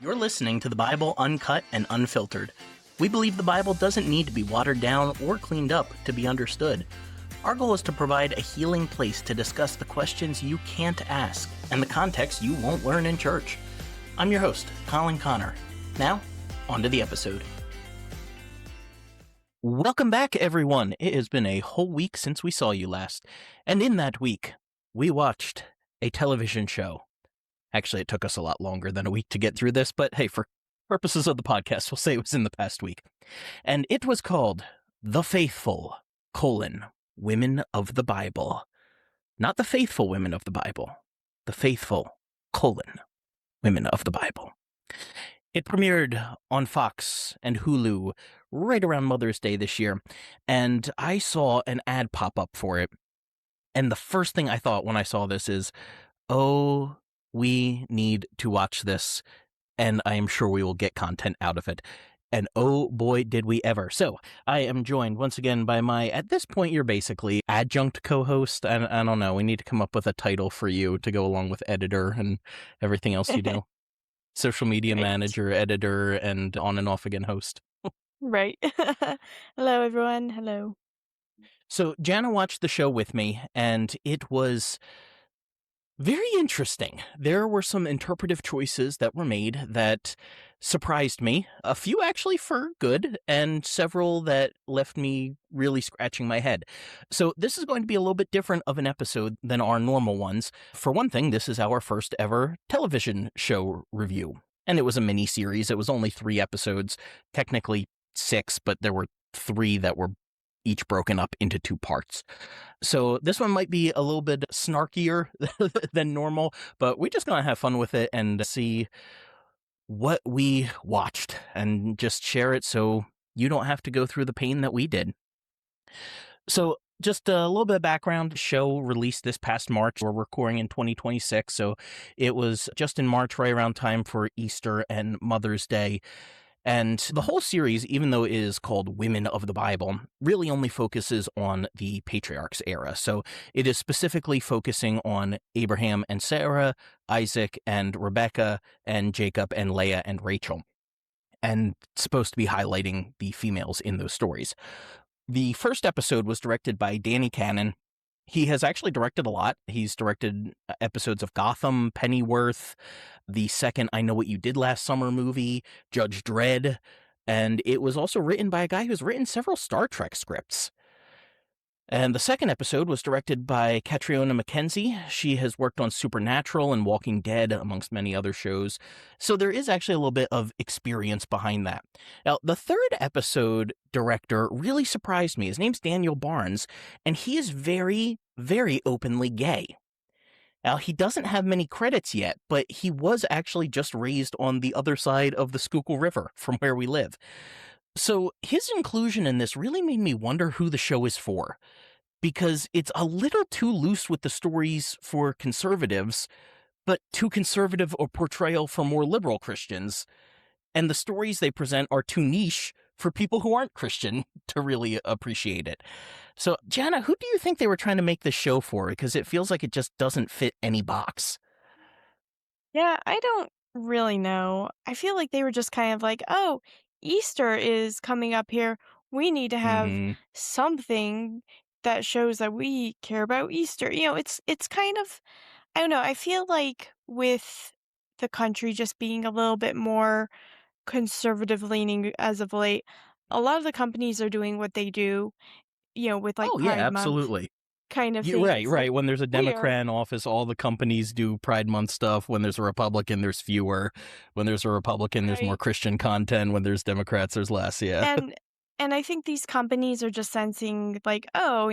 You're listening to the Bible Uncut and Unfiltered. We believe the Bible doesn't need to be watered down or cleaned up to be understood. Our goal is to provide a healing place to discuss the questions you can't ask and the context you won't learn in church. I'm your host, Colin Connor. Now, on to the episode. Welcome back, everyone. It has been a whole week since we saw you last, and in that week, we watched a television show. Actually, it took us a lot longer than a week to get through this, but hey, for purposes of the podcast, we'll say it was in the past week. And it was called The Faithful, Women of the Bible. Not the faithful women of the Bible. The Faithful, Women of the Bible. It premiered on Fox and Hulu right around Mother's Day this year, and I saw an ad pop up for it. And the first thing I thought when I saw this is, oh, we need to watch this, and I am sure we will get content out of it. And oh boy, did we ever. So I am joined once again by my, at this point, you're basically adjunct co-host. I don't know. We need to come up with a title for you to go along with editor and everything else you do. Social media manager, editor, and on and off again host. Right. Hello, everyone. Hello. So Jana watched the show with me, and it was very interesting. There were some interpretive choices that were made that surprised me. A few actually for good, and several that left me really scratching my head. So this is going to be a little bit different of an episode than our normal ones. For one thing, this is our first ever television show review. And it was a mini series. It was only 3 episodes, technically 6, but there were 3 that were each broken up into 2 parts. So this one might be a little bit snarkier than normal, but we're just going to have fun with it and see what we watched and just share it so you don't have to go through the pain that we did. So just a little bit of background. Show released this past March. We're recording in 2026, so it was just in March, right around time for Easter and Mother's Day. And the whole series, even though it is called Women of the Bible, really only focuses on the patriarchs era. So it is specifically focusing on Abraham and Sarah, Isaac and Rebekah, and Jacob and Leah and Rachel, and supposed to be highlighting the females in those stories. The first episode was directed by Danny Cannon. He has actually directed a lot. He's directed episodes of Gotham, Pennyworth, the second I Know What You Did Last Summer movie, Judge Dredd, and it was also written by a guy who's written several Star Trek scripts. And the second episode was directed by Catriona Mackenzie. She has worked on Supernatural and Walking Dead, amongst many other shows. So there is actually a little bit of experience behind that. Now, the third episode director really surprised me. His name's Daniel Barnes, and he is very, very openly gay. Now, he doesn't have many credits yet, but he was actually just raised on the other side of the Schuylkill River from where we live. So his inclusion in this really made me wonder who the show is for, because it's a little too loose with the stories for conservatives, but too conservative a portrayal for more liberal Christians. And the stories they present are too niche for people who aren't Christian to really appreciate it. So, Jana, who do you think they were trying to make this show for? Because it feels like it just doesn't fit any box. Yeah, I don't really know. I feel like they were just kind of like, oh, Easter is coming up here. We need to have something that shows that we care about Easter. It's kind of, I don't know. I feel like with the country just being a little bit more conservative leaning as of late, a lot of the companies are doing what they do, with like Oh, yeah, Pride Month absolutely. kind of Yeah, thing. right, It's right. like, When there's a we are. Democrat in office, all the companies do Pride Month stuff. When there's a Republican, there's fewer. When there's a Republican, there's more Right. Christian content. When there's Democrats, there's less, yeah. And I think these companies are just sensing like, oh,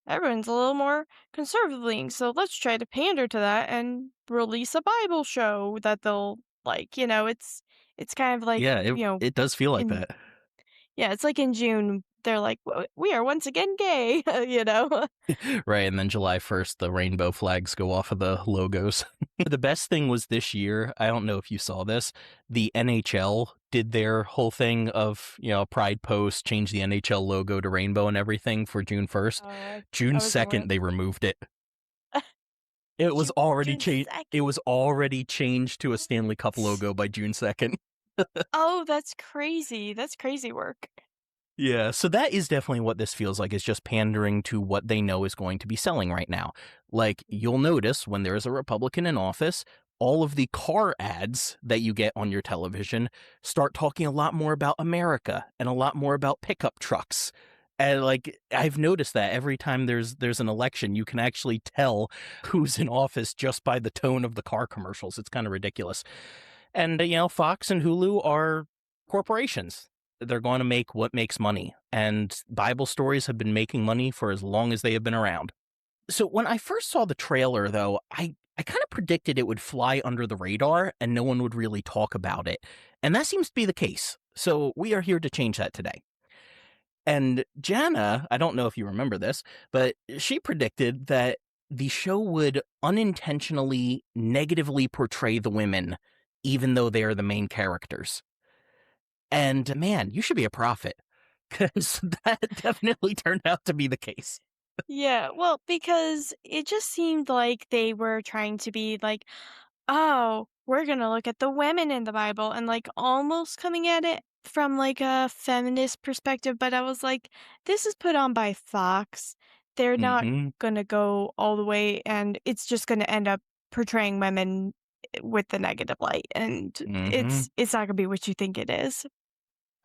everyone's a little more conservative leaning, so let's try to pander to that and release a Bible show that they'll like. It's kind of like, Yeah, it does feel like in that. yeah, it's like in June they're like, We are once again gay," you know? Right, and then July 1st, the rainbow flags go off of the logos. The best thing was this year, I don't know if you saw this, the NHL did their whole thing of, Pride post, change the NHL logo to rainbow and everything for June 1st. I June wasn't aware. 2nd, they removed it. It was already June changed. It 2nd. was already changed to a Stanley Cup What? logo by June 2nd. Oh, that's crazy. That's crazy work. Yeah, so that is definitely what this feels like, is just pandering to what they know is going to be selling right now. Like, you'll notice when there is a Republican in office, all of the car ads that you get on your television start talking a lot more about America and a lot more about pickup trucks. And like, I've noticed that every time there's an election, you can actually tell who's in office just by the tone of the car commercials. It's kind of ridiculous. And Fox and Hulu are corporations. They're going to make what makes money. And Bible stories have been making money for as long as they have been around. So when I first saw the trailer, though, I kind of predicted it would fly under the radar and no one would really talk about it. And that seems to be the case. So we are here to change that today. And Jana, I don't know if you remember this, but she predicted that the show would unintentionally negatively portray the women, even though they are the main characters. And man, you should be a prophet, because that definitely turned out to be the case. Yeah, well, because it just seemed like they were trying to be like, "Oh, we're gonna look at the women in the Bible," and, like, almost coming at it from, like, a feminist perspective, but I was like, "This is put on by Fox. They're not Hmm. gonna go all the way, and it's just gonna end up portraying women with the negative light, and Hmm. it's not gonna be what you think it is."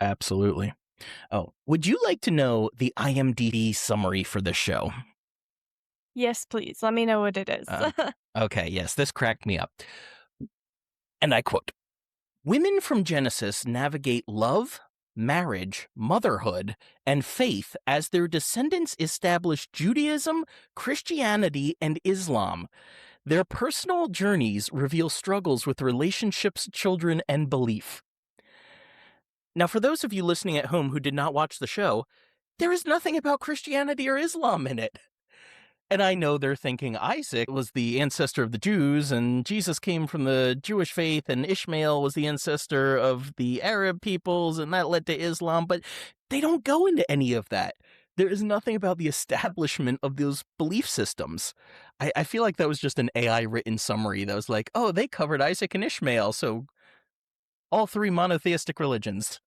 Absolutely. Oh, would you like to know the IMDb summary for this show? Yes, please, let me know what it is. Uh, okay, yes, this cracked me up. And I quote: Women from Genesis navigate love, marriage, motherhood, and faith as their descendants establish Judaism, Christianity, and Islam. Their personal journeys reveal struggles with relationships, children, and belief. Now, for those of you listening at home who did not watch the show, there is nothing about Christianity or Islam in it. And I know they're thinking Isaac was the ancestor of the Jews, and Jesus came from the Jewish faith, and Ishmael was the ancestor of the Arab peoples, and that led to Islam. But they don't go into any of that. There is nothing about the establishment of those belief systems. I feel like that was just an AI written summary that was like, oh, they covered Isaac and Ishmael, so all three monotheistic religions.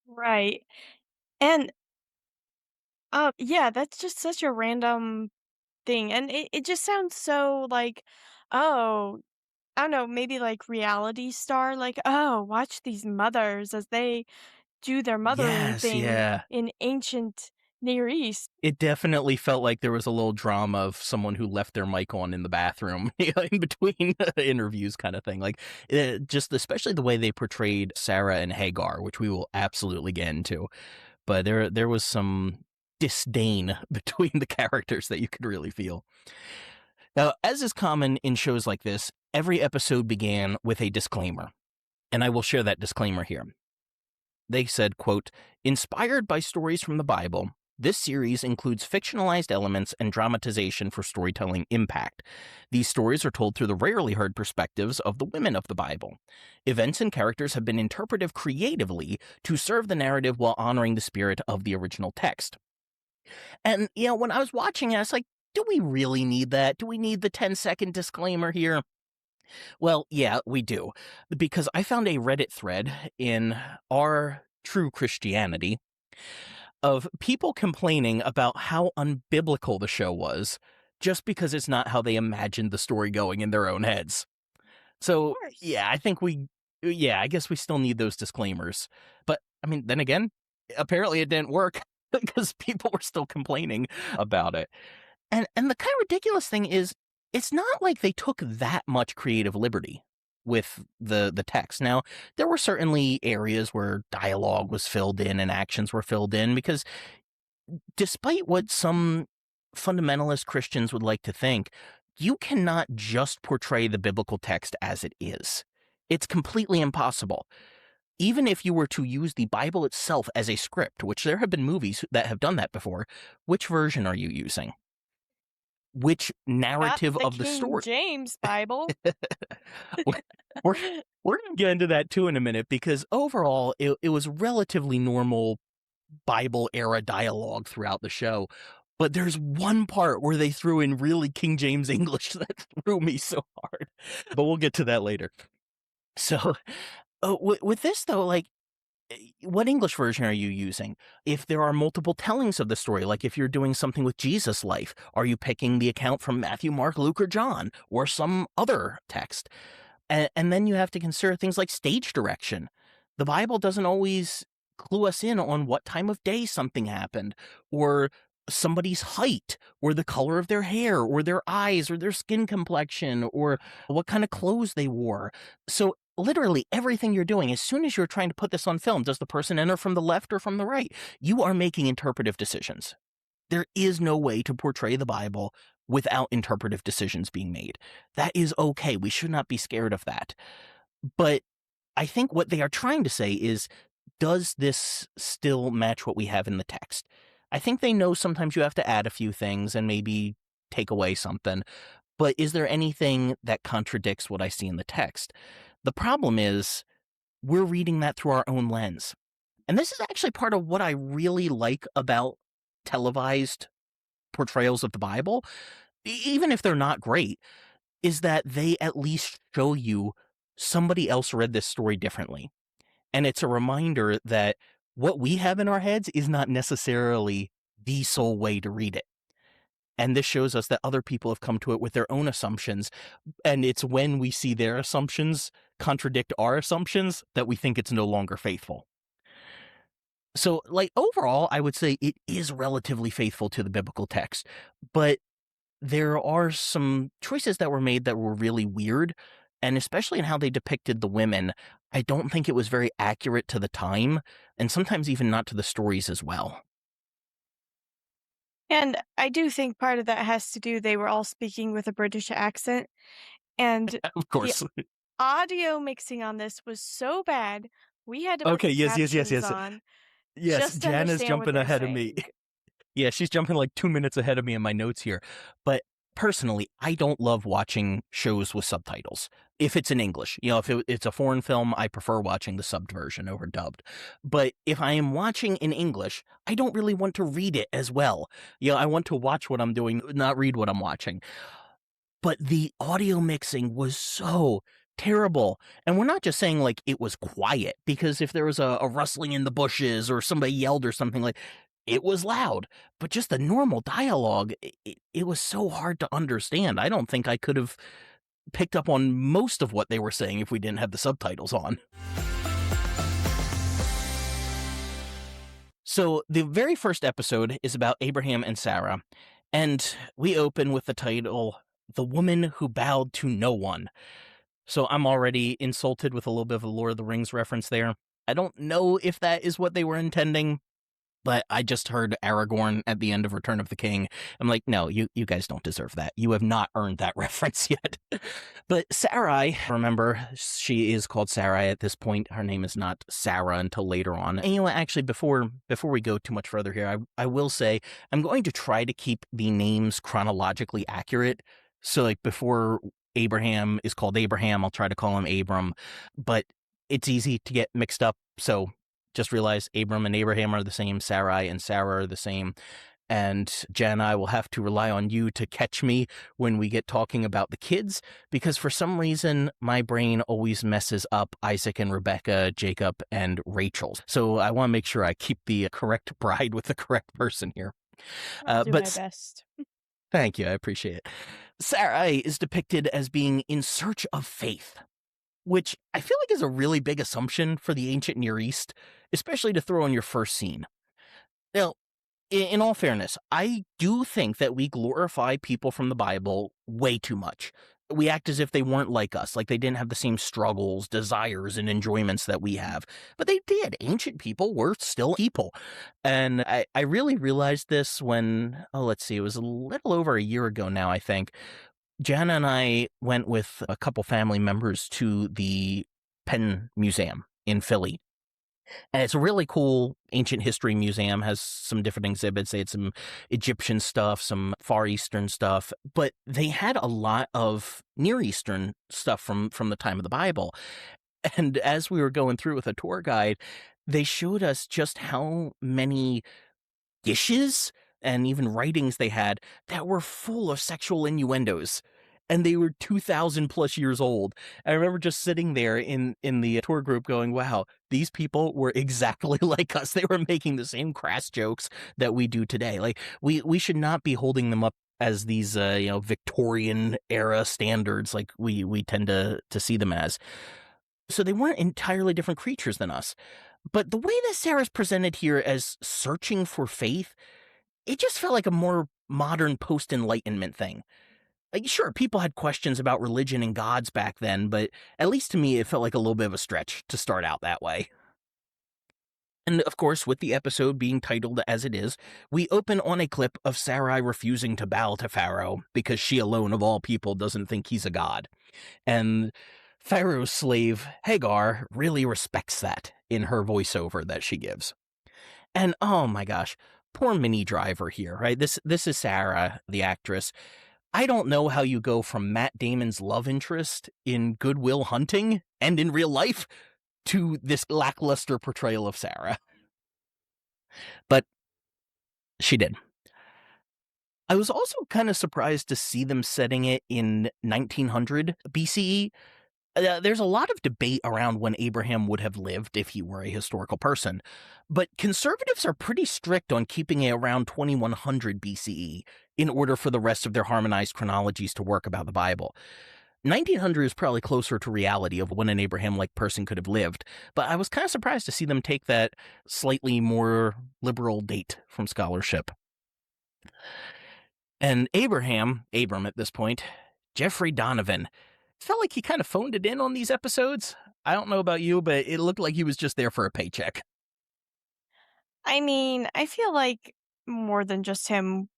Right, and, yeah, that's just such a random thing, and it just sounds so like, oh, I don't know, maybe like reality star, like, "Oh, watch these mothers as they do their mothering Yes, thing yeah. in ancient Near East." It definitely felt like there was a little drama of someone who left their mic on in the bathroom in between interviews, kind of thing. Like, just especially the way they portrayed Sarah and Hagar, which we will absolutely get into. But there was some disdain between the characters that you could really feel. Now, as is common in shows like this, every episode began with a disclaimer, and I will share that disclaimer here. They said, quote, inspired by stories from the Bible, this series includes fictionalized elements and dramatization for storytelling impact. These stories are told through the rarely heard perspectives of the women of the Bible. Events and characters have been interpreted creatively to serve the narrative while honoring the spirit of the original text. And, when I was watching it, I was like, do we really need that? Do we need the 10-second disclaimer here? Well, yeah, we do. Because I found a Reddit thread in our True Christianity of people complaining about how unbiblical the show was just because it's not how they imagined the story going in their own heads. Of So, course. yeah, I guess we still need those disclaimers. But, I mean, then again, apparently it didn't work because people were still complaining about it. And the kind of ridiculous thing is, it's not like they took that much creative liberty with the text. Now, there were certainly areas where dialogue was filled in and actions were filled in because despite what some fundamentalist Christians would like to think, you cannot just portray the biblical text as it is. It's completely impossible. Even if you were to use the Bible itself as a script, which there have been movies that have done that before, which version are you using? Which Not narrative the of the King story? James Bible. we're we're we're gonna get into that too in a minute because overall it was relatively normal Bible era dialogue throughout the show. But there's one part where they threw in really King James English that threw me so hard. But we'll get to that later. So, with this though, like, what English version are you using? If there are multiple tellings of the story, like if you're doing something with Jesus' life, are you picking the account from Matthew, Mark, Luke, or John, or some other text? And then you have to consider things like stage direction. The Bible doesn't always clue us in on what time of day something happened, or somebody's height, or the color of their hair, or their eyes, or their skin complexion, or what kind of clothes they wore. So literally everything you're doing, as soon as you're trying to put this on film, does the person enter from the left or from the right? You are making interpretive decisions. There is no way to portray the Bible without interpretive decisions being made. That is okay. We should not be scared of that. But I think what they are trying to say is, does this still match what we have in the text? I think they know sometimes you have to add a few things and maybe take away something. But is there anything that contradicts what I see in the text? The problem is we're reading that through our own lens. And this is actually part of what I really like about televised portrayals of the Bible, even if they're not great, is that they at least show you somebody else read this story differently. And it's a reminder that what we have in our heads is not necessarily the sole way to read it. And this shows us that other people have come to it with their own assumptions. And it's when we see their assumptions contradict our assumptions that we think it's no longer faithful. So, like, overall, I would say it is relatively faithful to the biblical text, but there are some choices that were made that were really weird, and especially in how they depicted the women. I don't think it was very accurate to the time, and sometimes even not to the stories as well. And I do think part of that has to do they were all speaking with a British accent, and Of the course. audio mixing on this was so bad, we had to put Okay, the yes, yes, yes, captions yes. on Yes, just to Jana's understand what jumping they're ahead of me. saying. Yeah, she's jumping like 2 minutes ahead of me in my notes here. But personally, I don't love watching shows with subtitles. If it's in English, if it's a foreign film, I prefer watching the subbed version over dubbed. But if I am watching in English, I don't really want to read it as well. I want to watch what I'm doing, not read what I'm watching. But the audio mixing was so terrible. And we're not just saying like it was quiet, because if there was a rustling in the bushes or somebody yelled or something, like, it was loud. But just the normal dialogue, it was so hard to understand. I don't think I could have picked up on most of what they were saying if we didn't have the subtitles on. So the very first episode is about Abraham and Sarah, and we open with the title, The Woman Who Bowed to No One. So I'm already insulted with a little bit of a Lord of the Rings reference there. I don't know if that is what they were intending, but I just heard Aragorn at the end of Return of the King. I'm like, no, you guys don't deserve that. You have not earned that reference yet. But Sarai, remember, she is called Sarai at this point. Her name is not Sarah until later on. And actually, before we go too much further here, I will say I'm going to try to keep the names chronologically accurate. So, like, before Abraham is called Abraham, I'll try to call him Abram. But it's easy to get mixed up, so just realize Abram and Abraham are the same, Sarai and Sarah are the same. And Jen and I will have to rely on you to catch me when we get talking about the kids, because for some reason, my brain always messes up Isaac and Rebekah, Jacob and Rachel. So I want to make sure I keep the correct bride with the correct person here. I'll do my But best. thank you. I appreciate it. Sarai is depicted as being in search of faith, which I feel like is a really big assumption for the ancient Near East, especially to throw in your first scene. Now, in all fairness, I do think that we glorify people from the Bible way too much. We act as if they weren't like us, like they didn't have the same struggles, desires, and enjoyments that we have. But they did. Ancient people were still people. And I really realized this when, let's see, it was a little over a year ago now, I think. Jana and I went with a couple family members to the Penn Museum in Philly. And it's a really cool ancient history museum, has some different exhibits. They had some Egyptian stuff, some Far Eastern stuff, but they had a lot of Near Eastern stuff from the time of the Bible. And as we were going through with a tour guide, they showed us just how many dishes and even writings they had that were full of sexual innuendos. And they were 2,000 plus years old. I remember just sitting there in the tour group going, wow, these people were exactly like us. They were making the same crass jokes that we do today. Like, we should not be holding them up as these, Victorian era standards like we tend to see them as. So they weren't entirely different creatures than us. But the way that Sarah's presented here as searching for faith, it just felt like a more modern post-Enlightenment thing. Like, sure, people had questions about religion and gods back then, but at least to me, it felt like a little bit of a stretch to start out that way. And of course, with the episode being titled as it is, we open on a clip of Sarai refusing to bow to Pharaoh because she alone of all people doesn't think he's a god. And Pharaoh's slave, Hagar, really respects that in her voiceover that she gives. And oh my gosh, poor Minnie Driver here, right? This is Sarah, the actress. I don't know how you go from Matt Damon's love interest in Good Will Hunting and in real life to this lackluster portrayal of Sarah. But she did. I was also kind of surprised to see them setting it in 1900 BCE. There's a lot of debate around when Abraham would have lived if he were a historical person, but conservatives are pretty strict on keeping it around 2100 BCE in order for the rest of their harmonized chronologies to work about the Bible. 1900 is probably closer to reality of when an Abraham-like person could have lived, but I was kind of surprised to see them take that slightly more liberal date from scholarship. And Abram at this point, Jeffrey Donovan, felt like he kind of phoned it in on these episodes. I don't know about you, but it looked like he was just there for a paycheck. I mean, I feel like more than just him.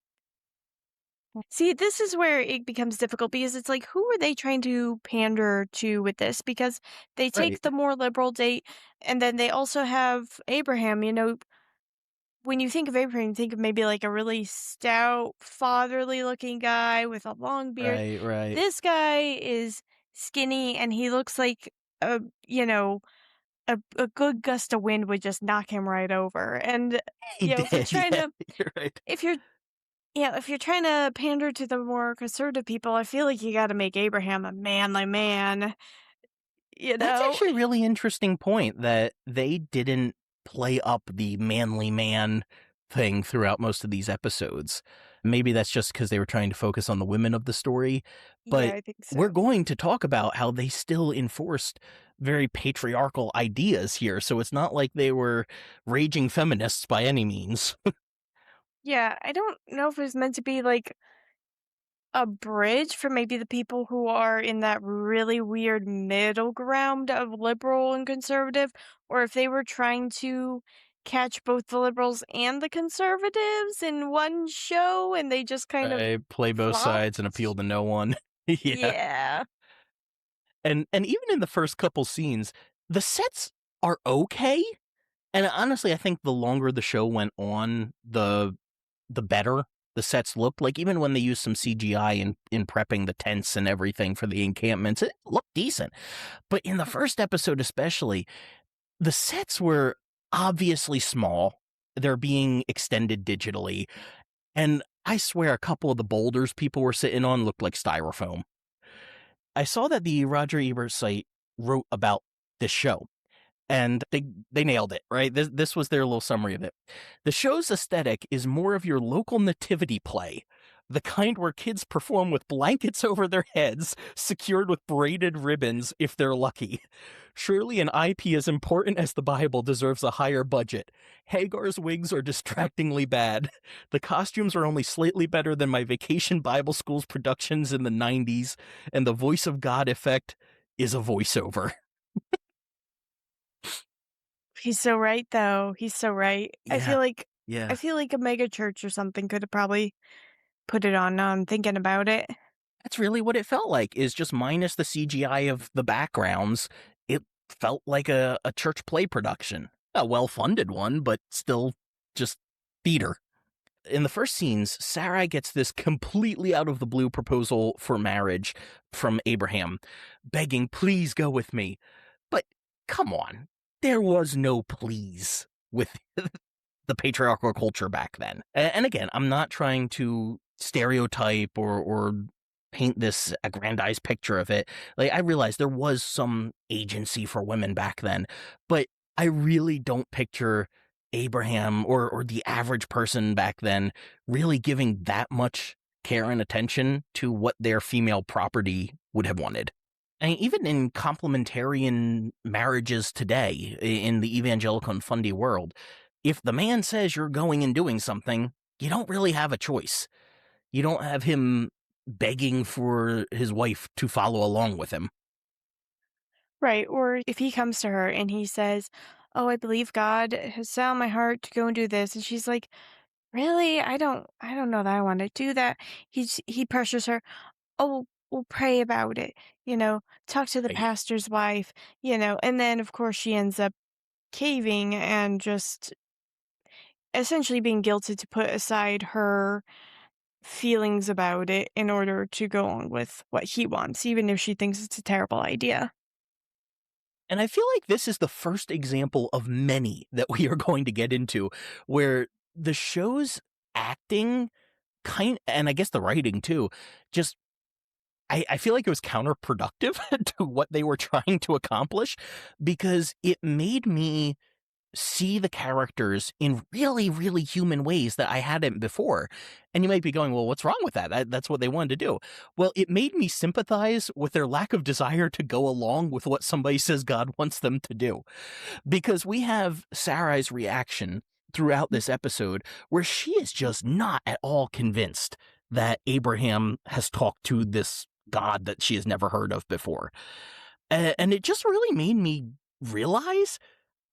See, this is where it becomes difficult because it's like, who are they trying to pander to with this? Because they take Right, the more liberal date, and then they also have Abraham. When you think of Abraham, you think of maybe like a really stout, fatherly looking guy with a long beard. right. This guy is skinny and he looks like a, you know, a good gust of wind would just knock him right over. And, He if you're did, trying yeah, to, you're right. if you're, if you're trying to pander to the more conservative people, I feel like you got to make Abraham a manly man, you That's know? actually a really interesting point that they didn't play up the manly man thing throughout most of these episodes. Maybe that's just because they were trying to focus on the women of the story, Yeah, but I think we're so. going to talk about how they still enforced very patriarchal ideas here. So it's not like they were raging feminists by any means. Yeah, I don't know if it was meant to be like a bridge for maybe the people who are in that really weird middle ground of liberal and conservative, or if they were trying to catch both the liberals and the conservatives in one show and they just kind of I play both sides and appeal flopped. to no one. Yeah. Yeah. And even in the first couple scenes, the sets are okay. And honestly, I think the longer the show went on, the better the sets looked. Like, even when they used some CGI in prepping the tents and everything for the encampments, it looked decent. But in the first episode especially, the sets were obviously small. They're being extended digitally. And I swear a couple of the boulders people were sitting on looked like styrofoam. I saw that the Roger Ebert site wrote about this show, and they nailed it, right? This was their little summary of it. The show's aesthetic is more of your local nativity play, the kind where kids perform with blankets over their heads, secured with braided ribbons if they're lucky. Surely an IP as important as the Bible deserves a higher budget. Hagar's wigs are distractingly bad. The costumes are only slightly better than my Vacation Bible School's productions in the 90s, and the voice of God effect is a voiceover. He's so right though. He's so right. I Yeah, feel like I yeah. feel like a mega church or something could have probably put it on now I'm thinking about it. That's really what it felt like, is just minus the CGI of the backgrounds. It felt like a church play production. A well-funded one, but still just theater. In the first scenes, Sarai gets this completely out of the blue proposal for marriage from Abraham, begging, please go with me. But come on, there was no please with the patriarchal culture back then. And again, I'm not trying to stereotype or paint this aggrandized picture of it. Like, I realize there was some agency for women back then, but I really don't picture Abraham or the average person back then really giving that much care and attention to what their female property would have wanted. I mean, even in complementarian marriages today, in the evangelical and fundy world, if the man says you're going and doing something, you don't really have a choice. You don't have him begging for his wife to follow along with him. Right, or if he comes to her and he says, "Oh, I believe God has set on my heart to go and do this," and she's like, "Really? I don't know that I want to do that." He pressures her, "Oh, we'll pray about it, talk to the Right. pastor's wife," and then of course she ends up caving and just essentially being guilted to put aside her feelings about it in order to go on with what he wants, even if she thinks it's a terrible idea. And I feel like this is the first example of many that we are going to get into where the show's acting and I guess the writing too, just I feel like it was counterproductive to what they were trying to accomplish because it made me see the characters in really, really human ways that I hadn't before. And you might be going, well, what's wrong with that? That's what they wanted to do. Well, it made me sympathize with their lack of desire to go along with what somebody says God wants them to do. Because we have Sarai's reaction throughout this episode where she is just not at all convinced that Abraham has talked to this God that she has never heard of before. And it just really made me realize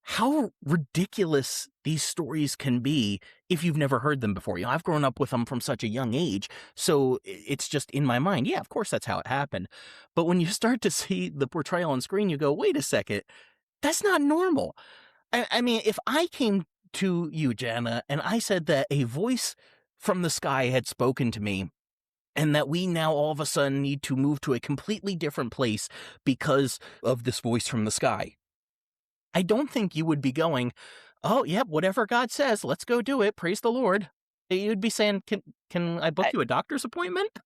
how ridiculous these stories can be if you've never heard them before. I've grown up with them from such a young age, so it's just in my mind. Yeah, of course that's how it happened. But when you start to see the portrayal on screen, you go, wait a second, that's not normal. I mean, if I came to you, Jana, and I said that a voice from the sky had spoken to me, and that we now all of a sudden need to move to a completely different place because of this voice from the sky, I don't think you would be going, "Oh, yep, whatever God says, let's go do it. Praise the Lord." You'd be saying, "Can I book I you a doctor's appointment?"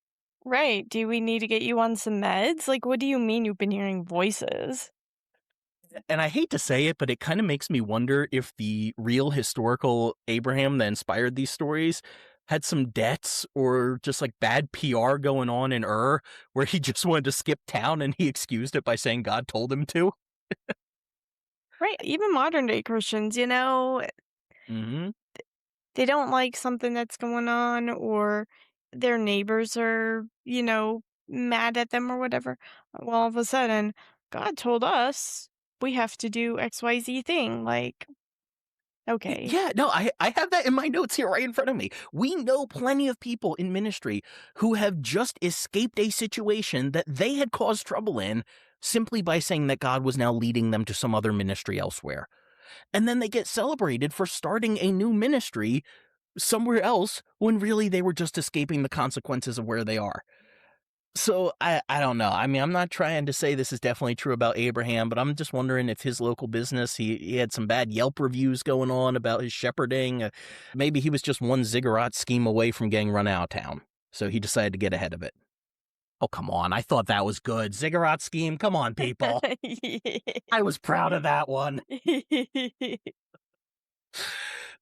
Right, "Do we need to get you on some meds?" Like, what do you mean you've been hearing voices? And I hate to say it, but it kind of makes me wonder if the real historical Abraham that inspired these stories had some debts or just like bad PR going on in where he just wanted to skip town and he excused it by saying God told him to. Right, even modern day Christians, Hmm. they don't like something that's going on or their neighbors are, mad at them or whatever. Well, all of a sudden, God told us we have to do XYZ thing. Like, okay. Yeah, no, I have that in my notes here right in front of me. We know plenty of people in ministry who have just escaped a situation that they had caused trouble in simply by saying that God was now leading them to some other ministry elsewhere. And then they get celebrated for starting a new ministry somewhere else when really they were just escaping the consequences of where they are. So I don't know. I mean, I'm not trying to say this is definitely true about Abraham, but I'm just wondering if his local business, he had some bad Yelp reviews going on about his shepherding. Maybe he was just one ziggurat scheme away from getting run out of town. So he decided to get ahead of it. Oh, come on. I thought that was good. Ziggurat scheme. Come on, people. I was proud of that one.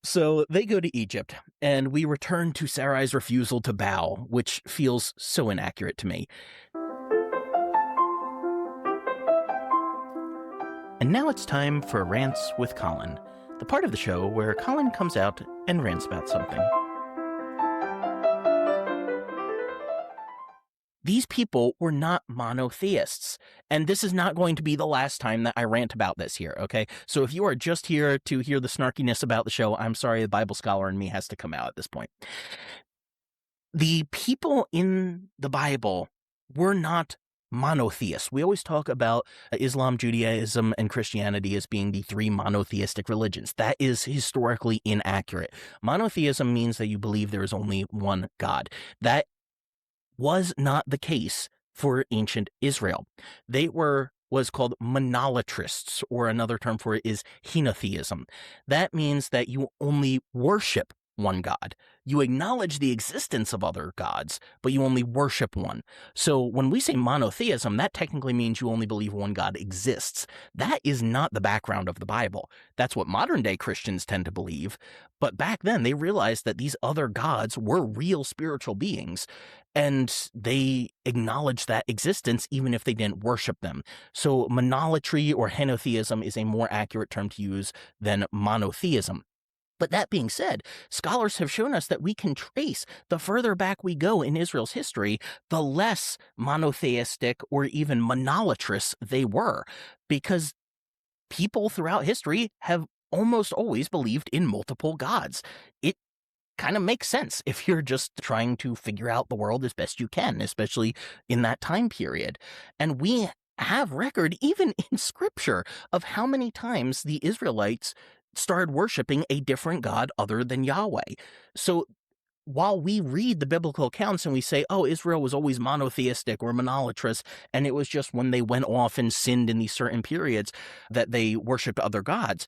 So they go to Egypt, and we return to Sarai's refusal to bow, which feels so inaccurate to me. And now it's time for Rants with Colin, the part of the show where Colin comes out and rants about something. These people were not monotheists, and this is not going to be the last time that I rant about this here, okay? So if you are just here to hear the snarkiness about the show, I'm sorry, the Bible scholar in me has to come out at this point. The people in the Bible were not monotheists. We always talk about Islam, Judaism, and Christianity as being the three monotheistic religions. That is historically inaccurate. Monotheism means that you believe there is only one God. That was not the case for ancient Israel. They were was called monolatrists, or another term for it is henotheism. That means that you only worship one God. You acknowledge the existence of other gods, but you only worship one. So when we say monotheism, that technically means you only believe one God exists. That is not the background of the Bible. That's what modern day Christians tend to believe. But back then, they realized that these other gods were real spiritual beings, and they acknowledged that existence even if they didn't worship them. So monolatry or henotheism is a more accurate term to use than monotheism. But that being said, scholars have shown us that we can trace the further back we go in Israel's history, the less monotheistic or even monolatrous they were, because people throughout history have almost always believed in multiple gods. It kind of makes sense if you're just trying to figure out the world as best you can, especially in that time period. And we have record, even in scripture, of how many times the Israelites started worshiping a different God other than Yahweh. So while we read the biblical accounts and we say, oh, Israel was always monotheistic or monolatrous, and it was just when they went off and sinned in these certain periods that they worshiped other gods,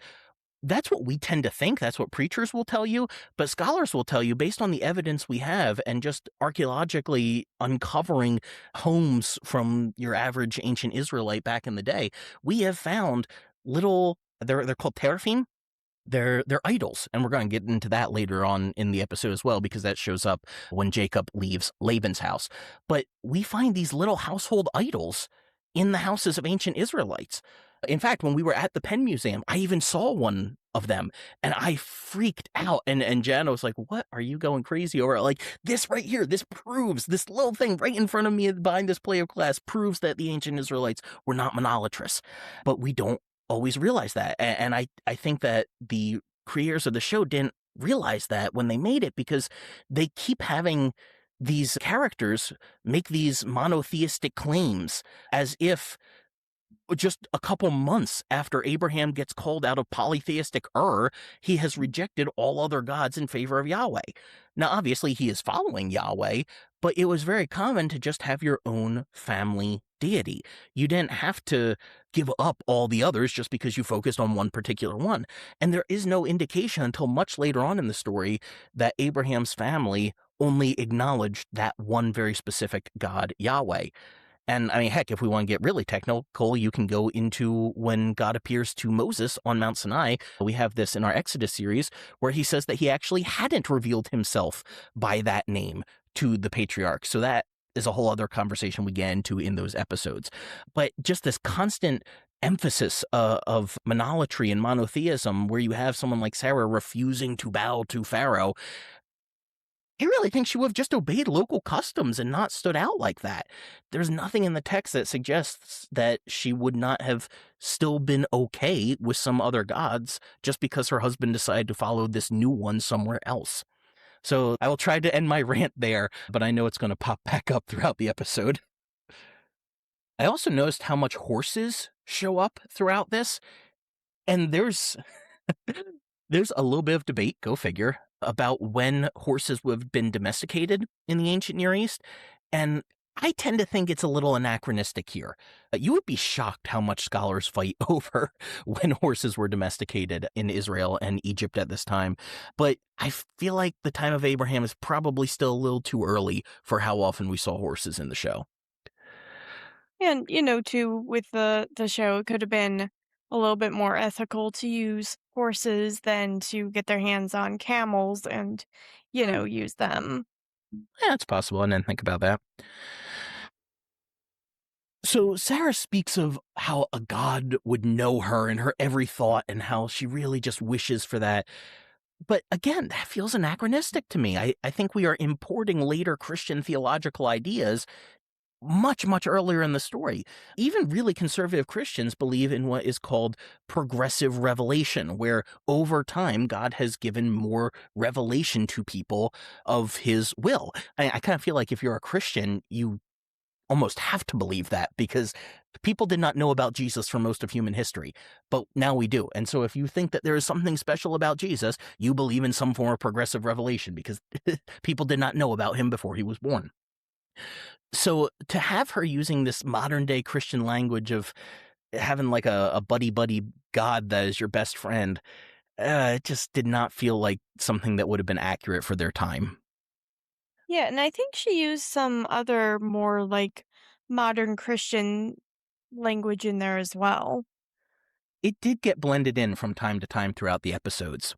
that's what we tend to think. That's what preachers will tell you. But scholars will tell you, based on the evidence we have and just archaeologically uncovering homes from your average ancient Israelite back in the day, we have found little, they're called teraphim. They're idols, and we're going to get into that later on in the episode as well, because that shows up when Jacob leaves Laban's house. But we find these little household idols in the houses of ancient Israelites. In fact, when we were at the Penn Museum, I even saw one of them, and I freaked out. And Jana was like, "What are you going crazy over?" Like, this right here, this proves, this little thing right in front of me behind this plate of glass proves that the ancient Israelites were not monolatrous. But we don't always realize that. And I think that the creators of the show didn't realize that when they made it, because they keep having these characters make these monotheistic claims as if just a couple months after Abraham gets called out of polytheistic Ur, he has rejected all other gods in favor of Yahweh. Now, obviously, he is following Yahweh, but it was very common to just have your own family deity. You didn't have to give up all the others just because you focused on one particular one. And there is no indication until much later on in the story that Abraham's family only acknowledged that one very specific God, Yahweh. And I mean, heck, if we want to get really technical, you can go into when God appears to Moses on Mount Sinai. We have this in our Exodus series where he says that he actually hadn't revealed himself by that name to the patriarchs. So that is a whole other conversation we get into in those episodes. But just this constant emphasis of monolatry and monotheism, where you have someone like Sarah refusing to bow to Pharaoh, I really think she would have just obeyed local customs and not stood out like that. There's nothing in the text that suggests that she would not have still been okay with some other gods just because her husband decided to follow this new one somewhere else. So I will try to end my rant there, but I know it's going to pop back up throughout the episode. I also noticed how much horses show up throughout this, and there's a little bit of debate, go figure, about when horses would have been domesticated in the ancient Near East, and I tend to think it's a little anachronistic here. You would be shocked how much scholars fight over when horses were domesticated in Israel and Egypt at this time, but I feel like the time of Abraham is probably still a little too early for how often we saw horses in the show. And, too, with the show, it could have been a little bit more ethical to use horses than to get their hands on camels and, use them. Yeah, it's possible. I didn't think about that. So Sarah speaks of how a god would know her and her every thought and how she really just wishes for that. But again, that feels anachronistic to me. I think we are importing later Christian theological ideas much, much earlier in the story. Even really conservative Christians believe in what is called progressive revelation, where over time God has given more revelation to people of his will. I kind of feel like if you're a Christian, you almost have to believe that, because people did not know about Jesus for most of human history, but now we do. And so if you think that there is something special about Jesus, you believe in some form of progressive revelation, because people did not know about him before he was born. So to have her using this modern day Christian language of having like a buddy buddy god that is your best friend, it just did not feel like something that would have been accurate for their time. Yeah, and I think she used some other more, like, modern Christian language in there as well. It did get blended in from time to time throughout the episodes.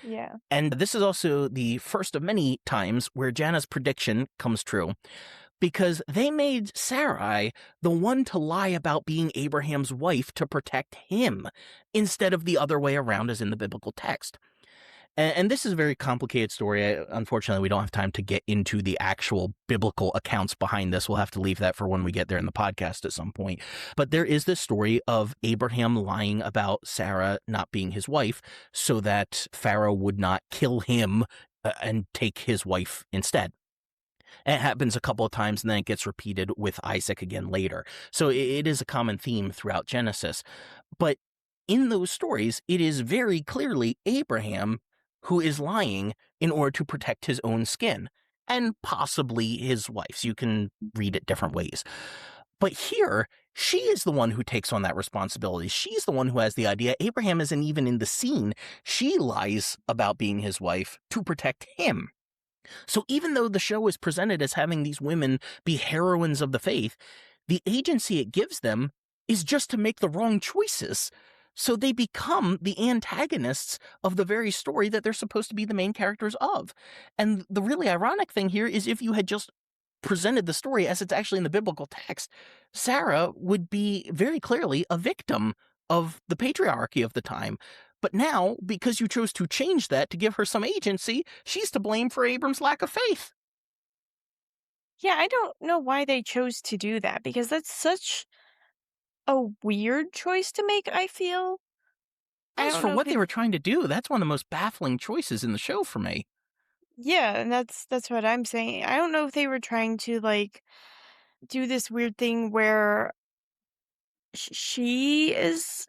Yeah. And this is also the first of many times where Jana's prediction comes true, because they made Sarai the one to lie about being Abraham's wife to protect him, instead of the other way around as in the biblical text. And this is a very complicated story. Unfortunately, we don't have time to get into the actual biblical accounts behind this. We'll have to leave that for when we get there in the podcast at some point. But there is this story of Abraham lying about Sarah not being his wife so that Pharaoh would not kill him and take his wife instead. And it happens a couple of times, and then it gets repeated with Isaac again later. So it is a common theme throughout Genesis. But in those stories, it is very clearly Abraham who is lying in order to protect his own skin, and possibly his wife's. You can read it different ways. But here, she is the one who takes on that responsibility. She's the one who has the idea. Abraham isn't even in the scene. She lies about being his wife to protect him. So even though the show is presented as having these women be heroines of the faith, the agency it gives them is just to make the wrong choices. So they become the antagonists of the very story that they're supposed to be the main characters of. And the really ironic thing here is if you had just presented the story as it's actually in the biblical text, Sarah would be very clearly a victim of the patriarchy of the time. But now, because you chose to change that to give her some agency, she's to blame for Abram's lack of faith. Yeah, I don't know why they chose to do that because that's such a weird choice to make, I feel. I As don't for know if what they it were trying to do, that's one of the most baffling choices in the show for me. Yeah, and that's what I'm saying. I don't know if they were trying to, like, do this weird thing where she is,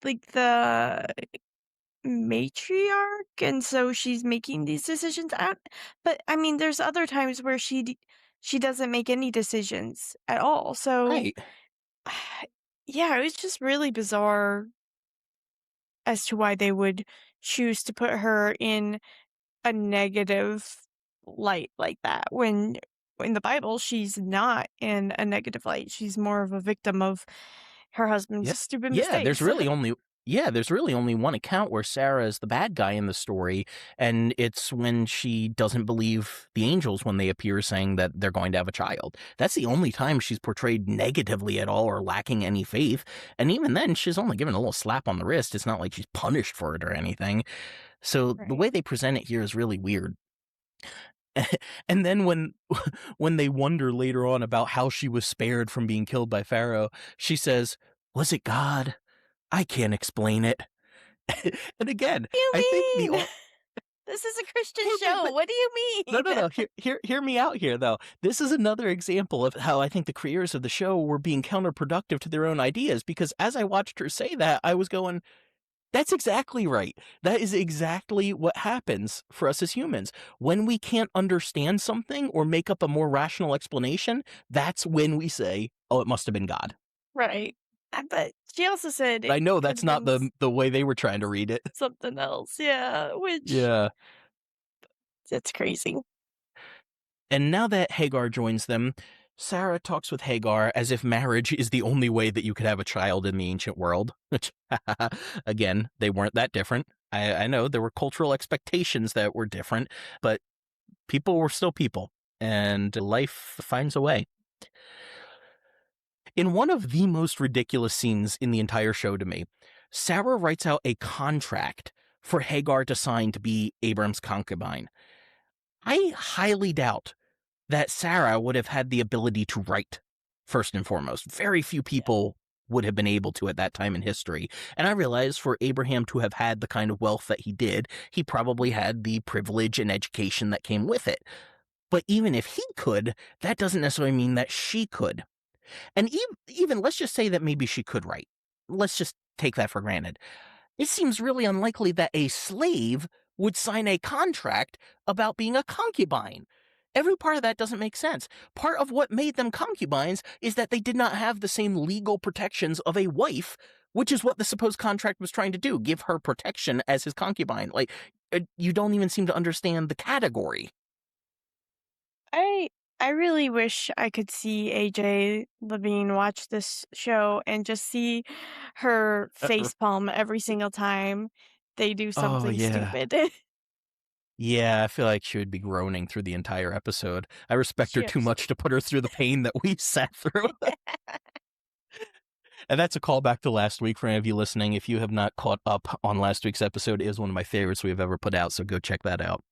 like, the matriarch, and so she's making these decisions out. But, I mean, there's other times where she doesn't make any decisions at all, so Right. yeah, it was just really bizarre as to why they would choose to put her in a negative light like that when in the Bible she's not in a negative light. She's more of a victim of her husband's Yeah. stupid Yeah, mistakes. there's really only one account where Sarah is the bad guy in the story, and it's when she doesn't believe the angels when they appear saying that they're going to have a child. That's the only time she's portrayed negatively at all or lacking any faith. And even then, she's only given a little slap on the wrist. It's not like she's punished for it or anything. So the Right. way they present it here is really weird. And then when when they wonder later on about how she was spared from being killed by Pharaoh, she says, "Was it God? I can't explain it." And again, What do you I think mean? This is a Christian hey, show. but What do you no, mean? no, no. Hear me out here, though. This is another example of how I think the creators of the show were being counterproductive to their own ideas. Because as I watched her say that, I was going, "That's exactly right. That is exactly what happens for us as humans. When we can't understand something or make up a more rational explanation, that's when we say, 'Oh, it must have been God.'" Right. But she also said But it I know could that's have not been the way they were trying to read it. something else. Yeah, which Yeah. it's crazy. And now that Hagar joins them, Sarah talks with Hagar as if marriage is the only way that you could have a child in the ancient world, which, again, they weren't that different. I know there were cultural expectations that were different, but people were still people, and life finds a way. In one of the most ridiculous scenes in the entire show to me, Sarah writes out a contract for Hagar to sign to be Abram's concubine. I highly doubt that Sarah would have had the ability to write, first and foremost. Very few Yeah. people would have been able to at that time in history. And I realize for Abraham to have had the kind of wealth that he did, he probably had the privilege and education that came with it. But even if he could, that doesn't necessarily mean that she could. And even let's just say that maybe she could write. Let's just take that for granted. It seems really unlikely that a slave would sign a contract about being a concubine. Every part of that doesn't make sense. Part of what made them concubines is that they did not have the same legal protections of a wife, which is what the supposed contract was trying to do, give her protection as his concubine. Like, you don't even seem to understand the category. I I really wish I could see AJ Levine watch this show and just see her facepalm every single time they do Oh, something yeah. stupid. Yeah, I feel like she would be groaning through the entire episode. I respect her She too much absolutely to put her through the pain that we sat through. And that's a callback to last week for any of you listening. If you have not caught up on last week's episode, it is one of my favorites we have ever put out, so go check that out.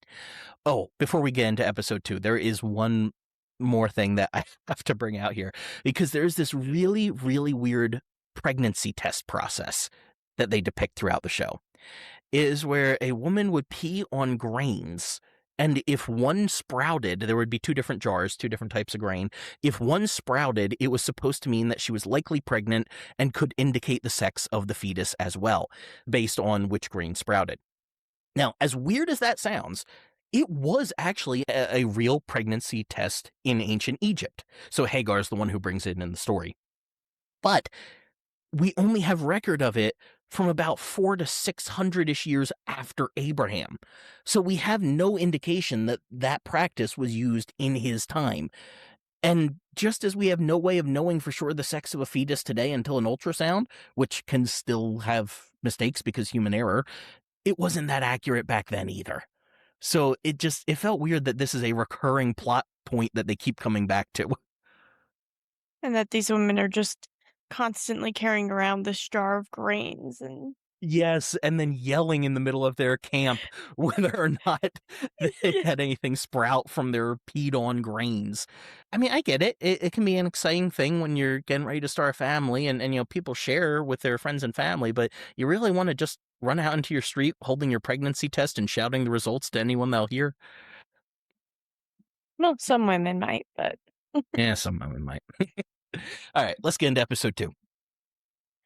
Oh, before we get into episode 2, there is one more thing that I have to bring out here, because there's this really, really weird pregnancy test process that they depict throughout the show. Is where a woman would pee on grains. And if one sprouted, there would be two different jars, two different types of grain. If one sprouted, it was supposed to mean that she was likely pregnant and could indicate the sex of the fetus as well, based on which grain sprouted. Now, as weird as that sounds, it was actually a real pregnancy test in ancient Egypt. So Hagar is the one who brings it in the story. But we only have record of it from about 400 to 600-ish years after Abraham. So we have no indication that that practice was used in his time. And just as we have no way of knowing for sure the sex of a fetus today until an ultrasound, which can still have mistakes because human error, it wasn't that accurate back then either. So it felt weird that this is a recurring plot point that they keep coming back to. And that these women are just constantly carrying around this jar of grains and Yes, and then yelling in the middle of their camp whether or not they yeah. had anything sprout from their peed on grains. I mean, I get it. It can be an exciting thing when you're getting ready to start a family and people share with their friends and family, but you really want to just run out into your street holding your pregnancy test and shouting the results to anyone they'll hear? Well, some women might, but Yeah, some women might. All right, let's get into episode 2.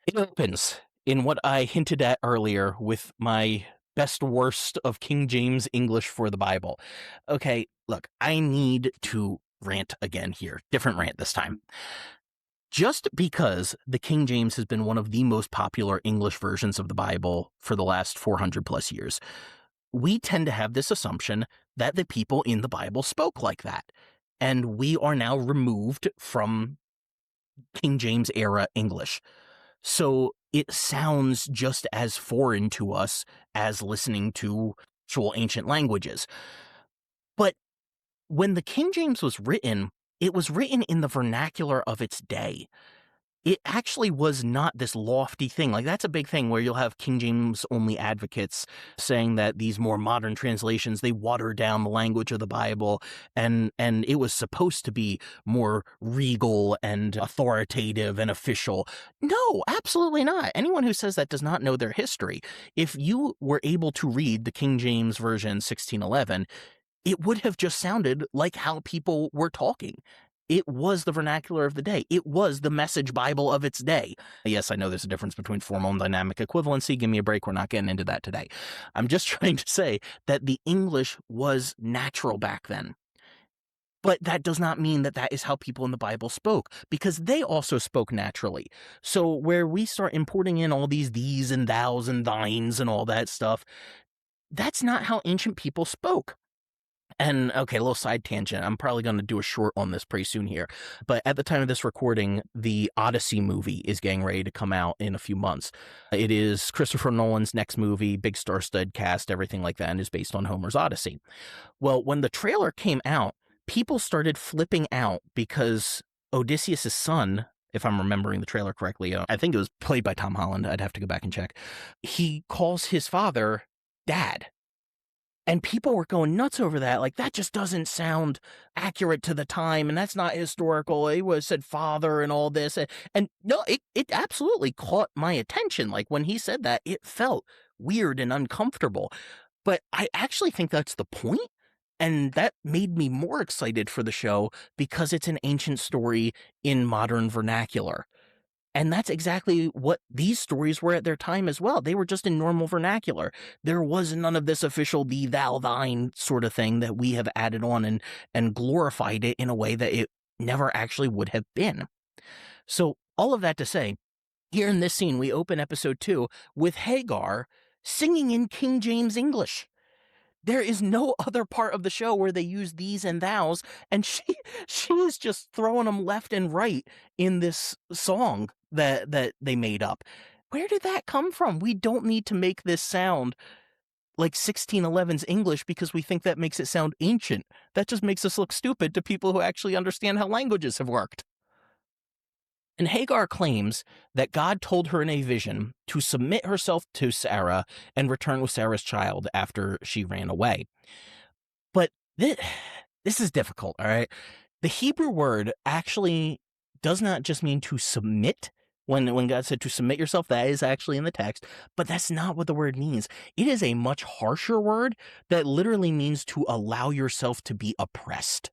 It opens in what I hinted at earlier with my best worst of King James English for the Bible. Okay, look, I need to rant again here. Different rant this time. Just because the King James has been one of the most popular English versions of the Bible for the last 400 plus years, we tend to have this assumption that the people in the Bible spoke like that. And we are now removed from King James era English. So it sounds just as foreign to us as listening to actual ancient languages. But when the King James was written, it was written in the vernacular of its day. It actually was not this lofty thing. Like, that's a big thing where you'll have King James only advocates saying that these more modern translations, they water down the language of the Bible, and it was supposed to be more regal and authoritative and official. No, absolutely not. Anyone who says that does not know their history. If you were able to read the King James version 1611, it would have just sounded like how people were talking. It was the vernacular of the day. It was the message Bible of its day. Yes, I know there's a difference between formal and dynamic equivalency. Give me a break. We're not getting into that today. I'm just trying to say that the English was natural back then. But that does not mean that that is how people in the Bible spoke, because they also spoke naturally. So where we start importing in all these these and thous and thines and all that stuff, that's not how ancient people spoke. And okay, a little side tangent. I'm probably going to do a short on this pretty soon here. But at the time of this recording, the Odyssey movie is getting ready to come out in a few months. It is Christopher Nolan's next movie, big star-studded cast, everything like that, and is based on Homer's Odyssey. Well, when the trailer came out, people started flipping out because Odysseus' son, if I'm remembering the trailer correctly, I think it was played by Tom Holland. I'd have to go back and check. He calls his father Dad. And people were going nuts over that. Like, that just doesn't sound accurate to the time, and that's not historical. It was said father and all this. And no, it absolutely caught my attention. Like, when he said that, it felt weird and uncomfortable. But I actually think that's the point. And that made me more excited for the show because it's an ancient story in modern vernacular. And that's exactly what these stories were at their time as well. They were just in normal vernacular. There was none of this official thee, thou, thine sort of thing that we have added on and glorified it in a way that it never actually would have been. So all of that to say, here in this scene, we open episode 2 with Hagar singing in King James English. There is no other part of the show where they use these and thous, and she is just throwing them left and right in this song that they made up. Where did that come from? We don't need to make this sound like 1611's English because we think that makes it sound ancient. That just makes us look stupid to people who actually understand how languages have worked. And Hagar claims that God told her in a vision to submit herself to Sarah and return with Sarah's child after she ran away. But this is difficult, all right? The Hebrew word actually does not just mean to submit. When God said to submit yourself, that is actually in the text, but that's not what the word means. It is a much harsher word that literally means to allow yourself to be oppressed.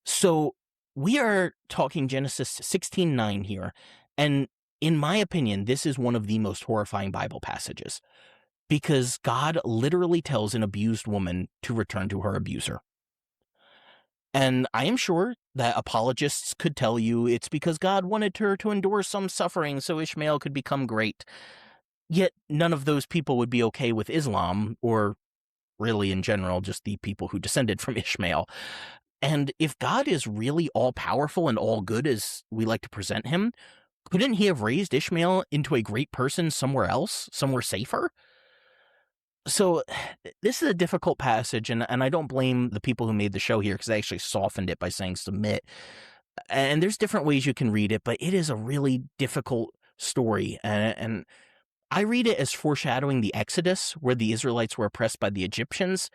So we are talking Genesis 16:9 here, and in my opinion, this is one of the most horrifying Bible passages because God literally tells an abused woman to return to her abuser. And I am sure that apologists could tell you it's because God wanted her to endure some suffering so Ishmael could become great. Yet none of those people would be okay with Islam, or really in general, just the people who descended from Ishmael. And if God is really all powerful and all good as we like to present him, couldn't he have raised Ishmael into a great person somewhere else, somewhere safer? So this is a difficult passage, and I don't blame the people who made the show here because they actually softened it by saying submit. And there's different ways you can read it, but it is a really difficult story. And I read it as foreshadowing the Exodus, where the Israelites were oppressed by the Egyptians.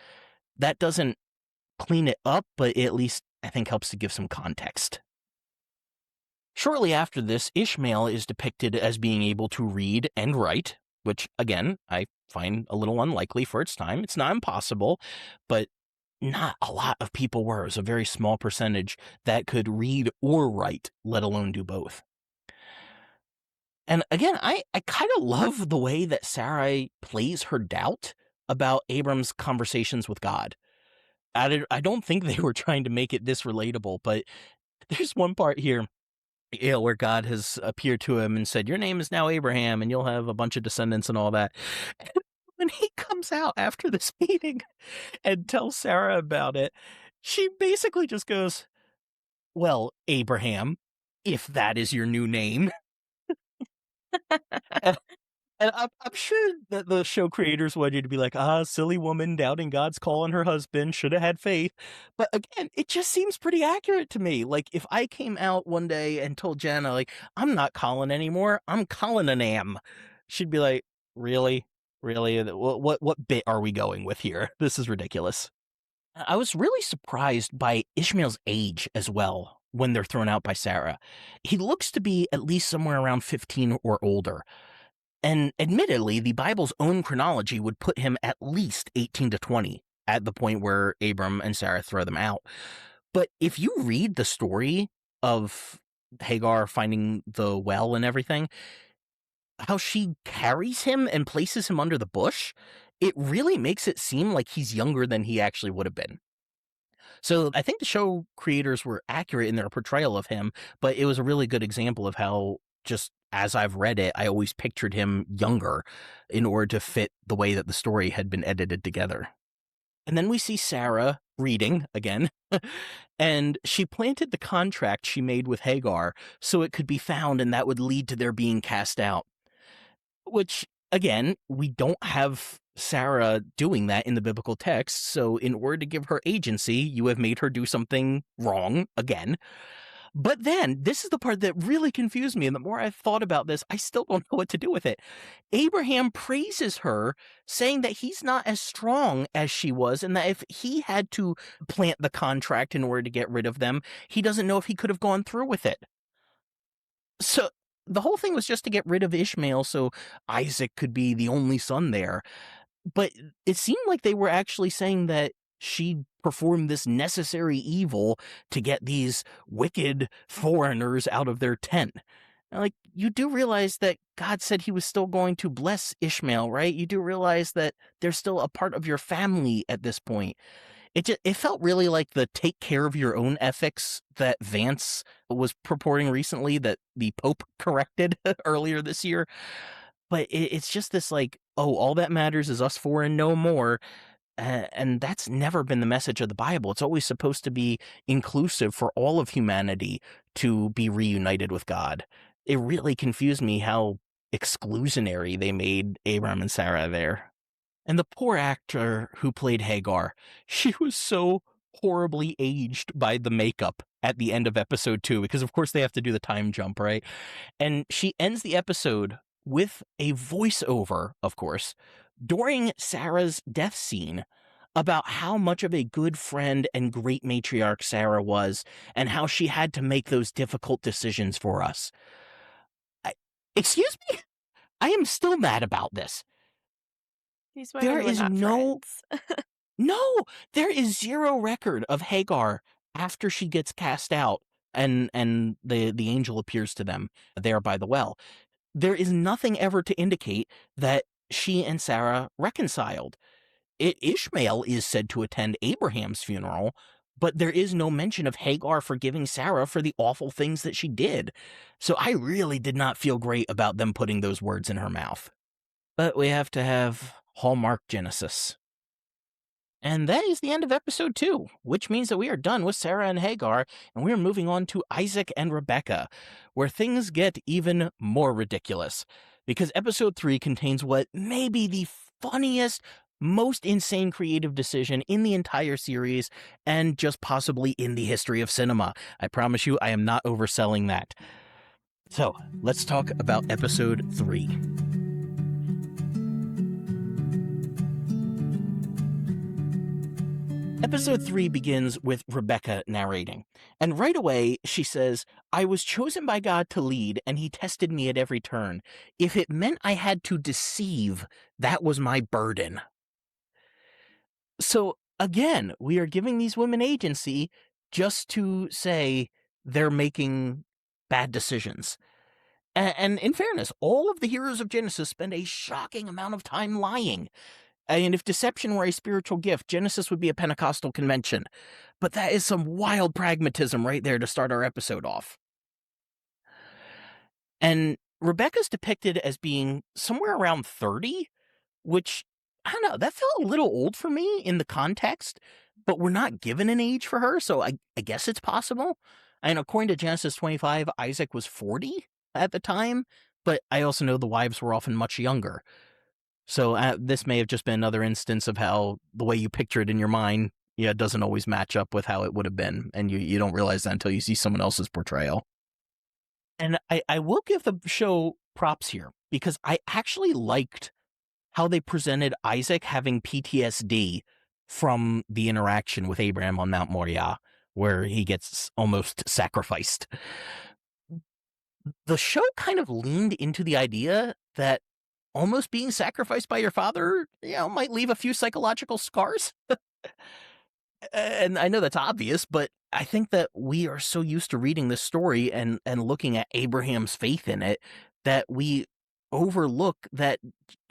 That doesn't clean it up, but it at least I think helps to give some context. Shortly after this, Ishmael is depicted as being able to read and write, which, again, I find a little unlikely for its time. It's not impossible, but not a lot of people were. It was a very small percentage that could read or write, let alone do both. And again, I kind of love the way that Sarai plays her doubt about Abram's conversations with God. I don't think they were trying to make it this relatable, but there's one part here, where God has appeared to him and said, your name is now Abraham and you'll have a bunch of descendants and all that. And when he comes out after this meeting and tells Sarah about it, she basically just goes, well, Abraham, if that is your new name. And I'm sure that the show creators wanted you to be like, silly woman doubting God's call on her husband, should have had faith. But again, it just seems pretty accurate to me. Like, if I came out one day and told Jenna, like, I'm not Colin anymore, I'm Colin, she'd be like, really? Really? What bit are we going with here? This is ridiculous. I was really surprised by Ishmael's age as well when they're thrown out by Sarah. He looks to be at least somewhere around 15 or older. And admittedly, the Bible's own chronology would put him at least 18 to 20 at the point where Abram and Sarah throw them out. But if you read the story of Hagar finding the well and everything, how she carries him and places him under the bush, it really makes it seem like he's younger than he actually would have been. So I think the show creators were accurate in their portrayal of him, but it was a really good example of how, just as I've read it, I always pictured him younger in order to fit the way that the story had been edited together. And then we see Sarah reading again, and she planted the contract she made with Hagar so it could be found and that would lead to their being cast out. Which, again, we don't have Sarah doing that in the biblical text, so in order to give her agency, you have made her do something wrong again. But then, this is the part that really confused me, and the more I've thought about this, I still don't know what to do with it. Abraham praises her, saying that he's not as strong as she was, and that if he had to plant the contract in order to get rid of them, he doesn't know if he could have gone through with it. So the whole thing was just to get rid of Ishmael so Isaac could be the only son there. But it seemed like they were actually saying that she performed this necessary evil to get these wicked foreigners out of their tent. Like, you do realize that God said he was still going to bless Ishmael, right? You do realize that they're still a part of your family at this point. It felt really like the take care of your own ethics that Vance was purporting recently that the Pope corrected earlier this year. But it's just this like, oh, all that matters is us four and no more. And that's never been the message of the Bible. It's always supposed to be inclusive for all of humanity to be reunited with God. It really confused me how exclusionary they made Abram and Sarah there. And the poor actor who played Hagar, she was so horribly aged by the makeup at the end of episode 2, because of course they have to do the time jump, right? And she ends the episode with a voiceover, of course, during Sarah's death scene about how much of a good friend and great matriarch Sarah was and how she had to make those difficult decisions for us. I, excuse me? I am still mad about this. These There women were is not no friends. No, there is zero record of Hagar after she gets cast out and the angel appears to them there by the well. There is nothing ever to indicate that she and Sarah reconciled. Ishmael is said to attend Abraham's funeral, but there is no mention of Hagar forgiving Sarah for the awful things that she did. So I really did not feel great about them putting those words in her mouth. But we have to have Hallmark Genesis. And that is the end of episode 2, which means that we are done with Sarah and Hagar, and we are moving on to Isaac and Rebekah, where things get even more ridiculous. Because episode 3 contains what may be the funniest, most insane creative decision in the entire series, and just possibly in the history of cinema. I promise you, I am not overselling that. So, let's talk about episode 3. Episode 3 begins with Rebekah narrating, and right away she says, "I was chosen by God to lead, and he tested me at every turn. If it meant I had to deceive, that was my burden." So again, we are giving these women agency just to say they're making bad decisions. And in fairness, all of the heroes of Genesis spend a shocking amount of time lying. And if deception were a spiritual gift, Genesis would be a Pentecostal convention. But that is some wild pragmatism right there to start our episode off. And Rebecca's depicted as being somewhere around 30, which, I don't know, that felt a little old for me in the context, but we're not given an age for her, so I guess it's possible. And according to Genesis 25, Isaac was 40 at the time, but I also know the wives were often much younger. So this may have just been another instance of how the way you picture it in your mind, yeah, it doesn't always match up with how it would have been. And you don't realize that until you see someone else's portrayal. And I will give the show props here because I actually liked how they presented Isaac having PTSD from the interaction with Abraham on Mount Moriah, where he gets almost sacrificed. The show kind of leaned into the idea that almost being sacrificed by your father, might leave a few psychological scars. And I know that's obvious, but I think that we are so used to reading this story and looking at Abraham's faith in it that we overlook that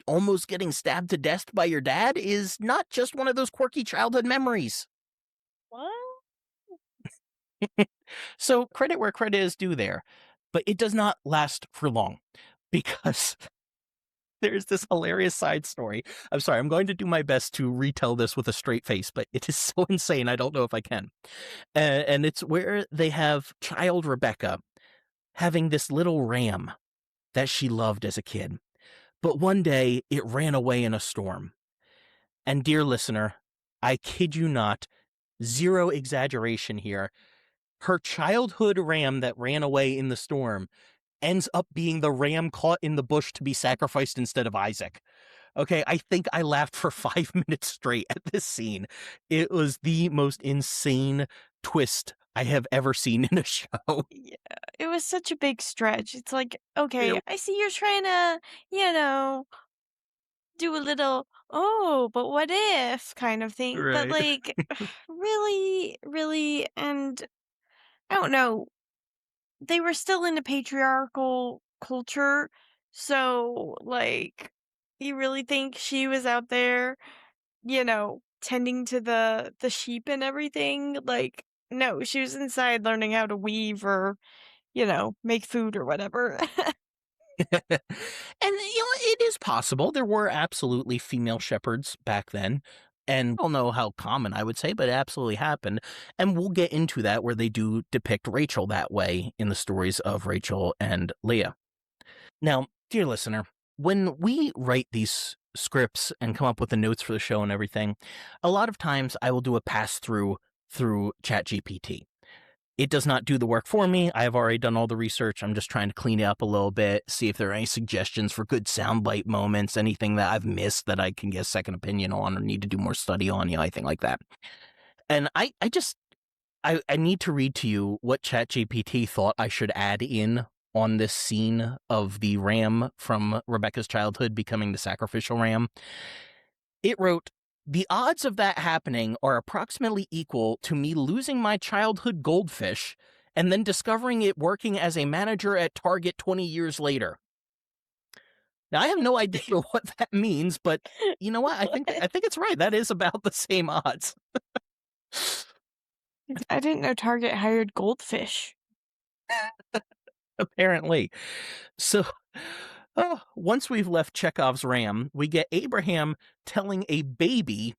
almost getting stabbed to death by your dad is not just one of those quirky childhood memories. What? So credit where credit is due there, but it does not last for long because there's this hilarious side story. I'm sorry, I'm going to do my best to retell this with a straight face, but it is so insane. I don't know if I can. And it's where they have child Rebekah having this little ram that she loved as a kid. But one day it ran away in a storm. And dear listener, I kid you not, zero exaggeration here. Her childhood ram that ran away in the storm ends up being the ram caught in the bush to be sacrificed instead of Isaac. Okay, I think I laughed for 5 minutes straight at this scene. It was the most insane twist I have ever seen in a show. Yeah, it was such a big stretch. It's like, It okay, I see you're trying to, you know, do a little oh, but what if kind of thing. But Right. like, really, really, and I don't know. They were still in a patriarchal culture, so like, you really think she was out there, tending to the sheep and everything? Like, no, she was inside learning how to weave or, make food or whatever. And it is possible there were absolutely female shepherds back then. And I don't know how common I would say, but it absolutely happened. And we'll get into that where they do depict Rachel that way in the stories of Rachel and Leah. Now, dear listener, when we write these scripts and come up with the notes for the show and everything, a lot of times I will do a pass through ChatGPT. It does not do the work for me. I have already done all the research. I'm just trying to clean it up a little bit, see if there are any suggestions for good soundbite moments, anything that I've missed that I can get a second opinion on or need to do more study on, anything like that. And I need to read to you what ChatGPT thought I should add in on this scene of the ram from Rebekah's childhood becoming the sacrificial ram. It wrote, "The odds of that happening are approximately equal to me losing my childhood goldfish and then discovering it working as a manager at Target 20 years later." Now, I have no idea what that means, but you know what? I think it's right. That is about the same odds. I didn't know Target hired goldfish. Apparently. So, once we've left Chekhov's ram, we get Abraham telling a baby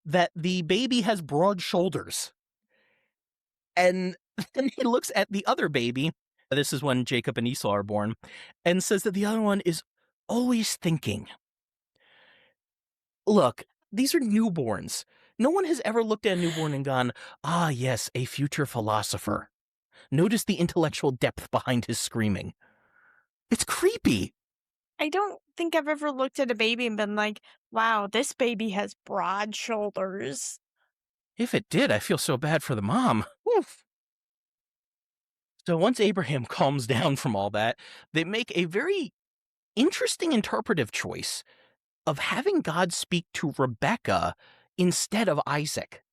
that the baby has broad shoulders. And then he looks at the other baby. This is when Jacob and Esau are born, and says that the other one is always thinking. Look, these are newborns. No one has ever looked at a newborn and gone, "Ah, yes, a future philosopher. Notice the intellectual depth behind his screaming." It's creepy. I don't think I've ever looked at a baby and been like, wow, this baby has broad shoulders. If it did, I feel so bad for the mom. Oof. So once Abraham calms down from all that, they make a very interesting interpretive choice of having God speak to Rebekah instead of Isaac.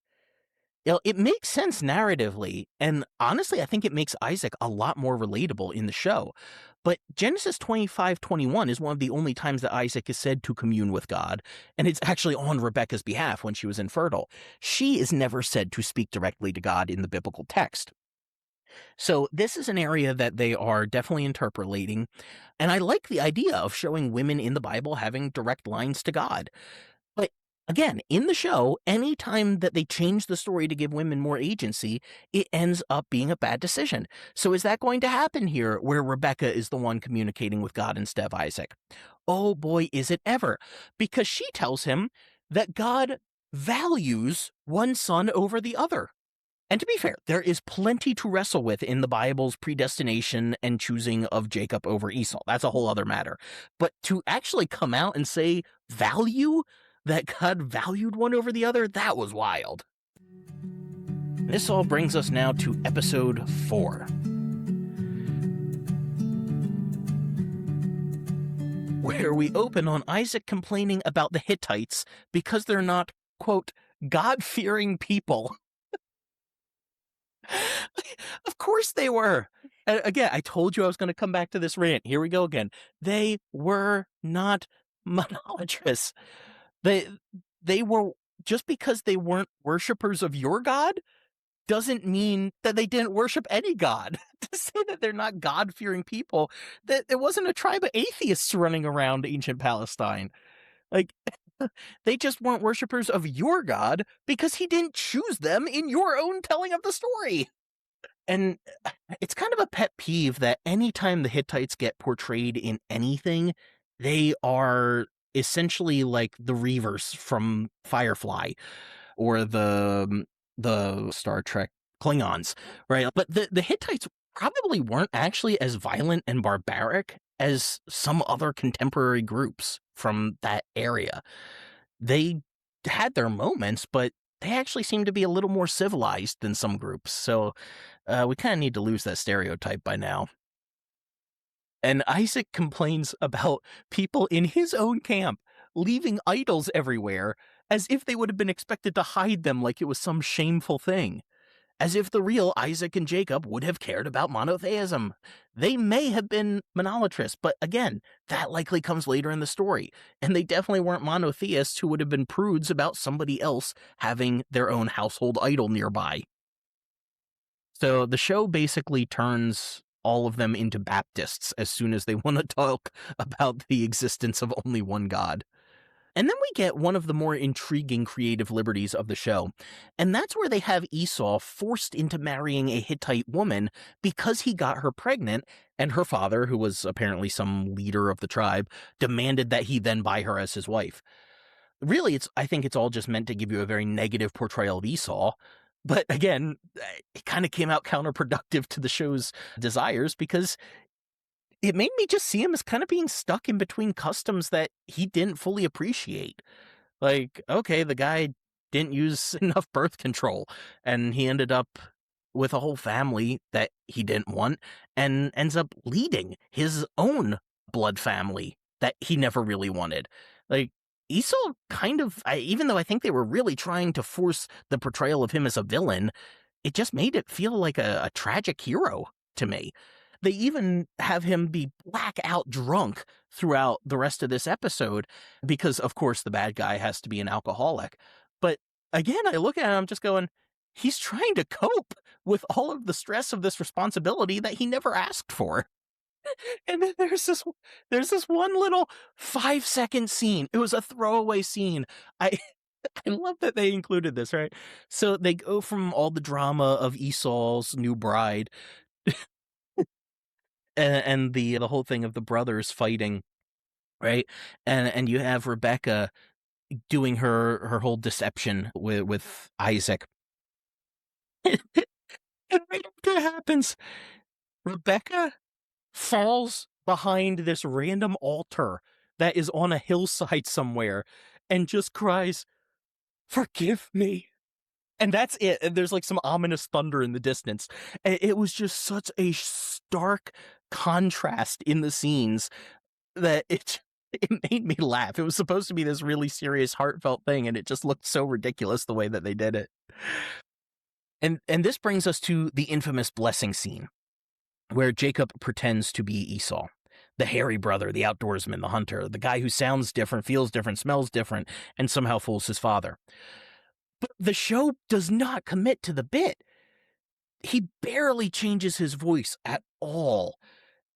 It makes sense narratively, and honestly, I think it makes Isaac a lot more relatable in the show. But Genesis 25:21 is one of the only times that Isaac is said to commune with God, and it's actually on Rebekah's behalf when she was infertile. She is never said to speak directly to God in the biblical text. So this is an area that they are definitely interpolating, and I like the idea of showing women in the Bible having direct lines to God. But again, in the show, anytime that they change the story to give women more agency, it ends up being a bad decision. So is that going to happen here where Rebekah is the one communicating with God instead of Isaac? Oh boy, is it ever. Because she tells him that God values one son over the other. And to be fair, there is plenty to wrestle with in the Bible's predestination and choosing of Jacob over Esau. That's a whole other matter. But to actually come out and say value, that God valued one over the other, that was wild. This all brings us now to episode 4, where we open on Isaac complaining about the Hittites because they're not, quote, God-fearing people. Of course they were. Again, I told you I was going to come back to this rant. Here we go again. They were not monolatrous. They they were, just because they weren't worshipers of your God doesn't mean that they didn't worship any god. To say that they're not God-fearing people, that there wasn't a tribe of atheists running around ancient Palestine. Like, they just weren't worshipers of your God because he didn't choose them in your own telling of the story. And it's kind of a pet peeve that anytime the Hittites get portrayed in anything, they are essentially like the Reavers from Firefly or the Star Trek Klingons, right? But the Hittites probably weren't actually as violent and barbaric as some other contemporary groups from that area. They had their moments, but they actually seem to be a little more civilized than some groups. So we kind of need to lose that stereotype by now. And Isaac complains about people in his own camp leaving idols everywhere as if they would have been expected to hide them like it was some shameful thing. As if the real Isaac and Jacob would have cared about monotheism. They may have been monolatrists, but again, that likely comes later in the story. And they definitely weren't monotheists who would have been prudes about somebody else having their own household idol nearby. So the show basically turns all of them into Baptists as soon as they want to talk about the existence of only one God. And then we get one of the more intriguing creative liberties of the show, and that's where they have Esau forced into marrying a Hittite woman because he got her pregnant, and her father, who was apparently some leader of the tribe, demanded that he then buy her as his wife. Really, I think it's all just meant to give you a very negative portrayal of Esau. But again, it kind of came out counterproductive to the show's desires because it made me just see him as kind of being stuck in between customs that he didn't fully appreciate. Like, okay, the guy didn't use enough birth control, and he ended up with a whole family that he didn't want, and ends up leading his own blood family that he never really wanted. Like, Esau kind of, even though I think they were really trying to force the portrayal of him as a villain, it just made it feel like a tragic hero to me. They even have him be blackout drunk throughout the rest of this episode because, of course, the bad guy has to be an alcoholic. But again, I look at him just going, he's trying to cope with all of the stress of this responsibility that he never asked for. And then there's this one little 5-second scene. It was a throwaway scene. I I love that they included this, right? So they go from all the drama of Esau's new bride and the whole thing of the brothers fighting, right? And you have Rebekah doing her whole deception with Isaac. And right after it happens, Rebekah falls behind this random altar that is on a hillside somewhere and just cries, "Forgive me." And that's it. And there's like some ominous thunder in the distance. It was just such a stark contrast in the scenes that it made me laugh. It was supposed to be this really serious, heartfelt thing, and it just looked so ridiculous the way that they did it. And this brings us to the infamous blessing scene, where Jacob pretends to be Esau, the hairy brother, the outdoorsman, the hunter, the guy who sounds different, feels different, smells different, and somehow fools his father. But the show does not commit to the bit. He barely changes his voice at all.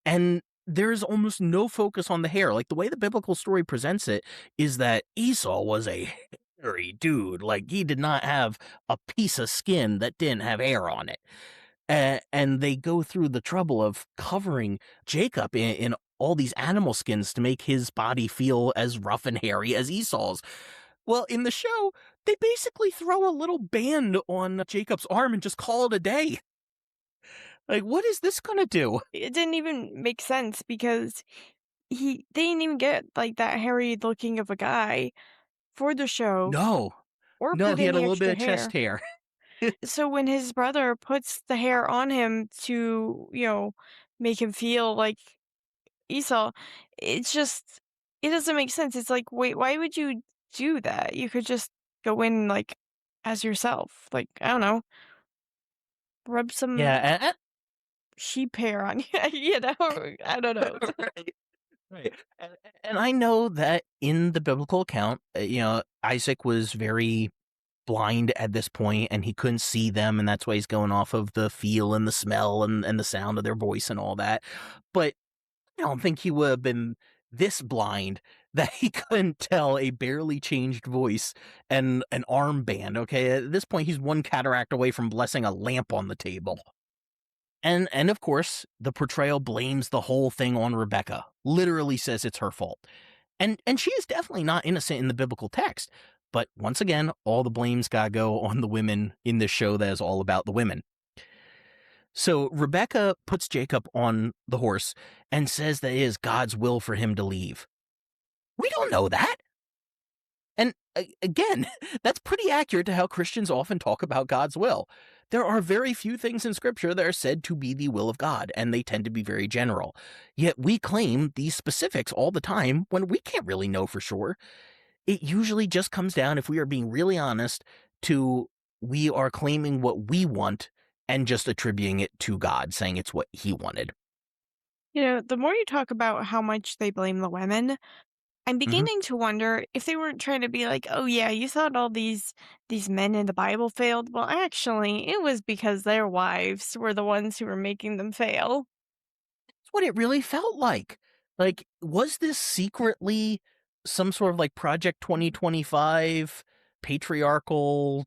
And there's almost no focus on the hair. Like, the way the biblical story presents it is that Esau was a hairy dude. Like, he did not have a piece of skin that didn't have hair on it. And they go through the trouble of covering Jacob in all these animal skins to make his body feel as rough and hairy as Esau's. Well, in the show, they basically throw a little band on Jacob's arm and just call it a day. Like, what is this gonna do? It didn't even make sense because they didn't even get, like, that hairy looking of a guy for the show No. or No, put he had a any little bit extra of chest hair. hair. So when his brother puts the hair on him to, make him feel like Esau, it's just it doesn't make sense. It's like, wait, why would you do that? You could just go in like as yourself. Like, I don't know, rub some Yeah, sheep hair on you, I don't know. right, right. And I know that in the biblical account, Isaac was very blind at this point and he couldn't see them, and that's why he's going off of the feel and the smell and the sound of their voice and all that. But I don't think he would have been this blind that he couldn't tell a barely changed voice and an armband. Okay, at this point, he's one cataract away from blessing a lamp on the table. And of course, the portrayal blames the whole thing on Rebekah. Literally says it's her fault. And she is definitely not innocent in the biblical text. But once again, all the blame's gotta go on the women in this show that is all about the women. So Rebekah puts Jacob on the horse and says that it is God's will for him to leave. We don't know that. And again, that's pretty accurate to how Christians often talk about God's will. There are very few things in Scripture that are said to be the will of God, and they tend to be very general. Yet we claim these specifics all the time when we can't really know for sure. It usually just comes down, if we are being really honest, to we are claiming what we want and just attributing it to God, saying it's what he wanted. The more you talk about how much they blame the women, I'm Hmm. beginning to wonder if they weren't trying to be like, "Oh yeah, you thought all these men in the Bible failed. Well, actually, it was because their wives were the ones who were making them fail." It's what it really felt like. Like, was this secretly some sort of like Project 2025 patriarchal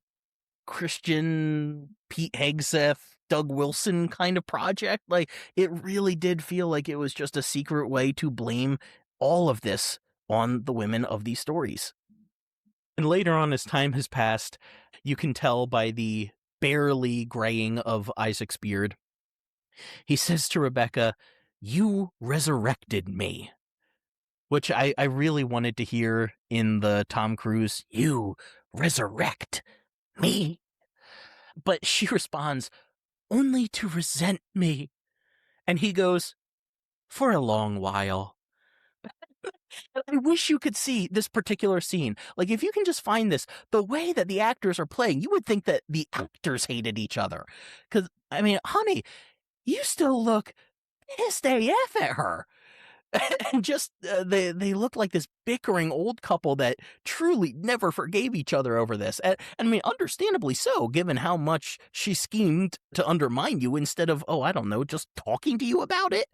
Christian Pete Hegseth, Doug Wilson kind of project? Like, it really did feel like it was just a secret way to blame all of this on the women of these stories. And later on, as time has passed, you can tell by the barely graying of Isaac's beard. He says to Rebekah, "You resurrected me," which I really wanted to hear in the Tom Cruise, "You resurrect me." But she responds, "Only to resent me." And he goes, "For a long while." I wish you could see this particular scene. Like, if you can just find this, the way that the actors are playing, you would think that the actors hated each other. Because, I mean, honey, you still look pissed AF at her. And just they look like this bickering old couple that truly never forgave each other over this. And I mean, understandably so, given how much she schemed to undermine you instead of, oh, I don't know, just talking to you about it.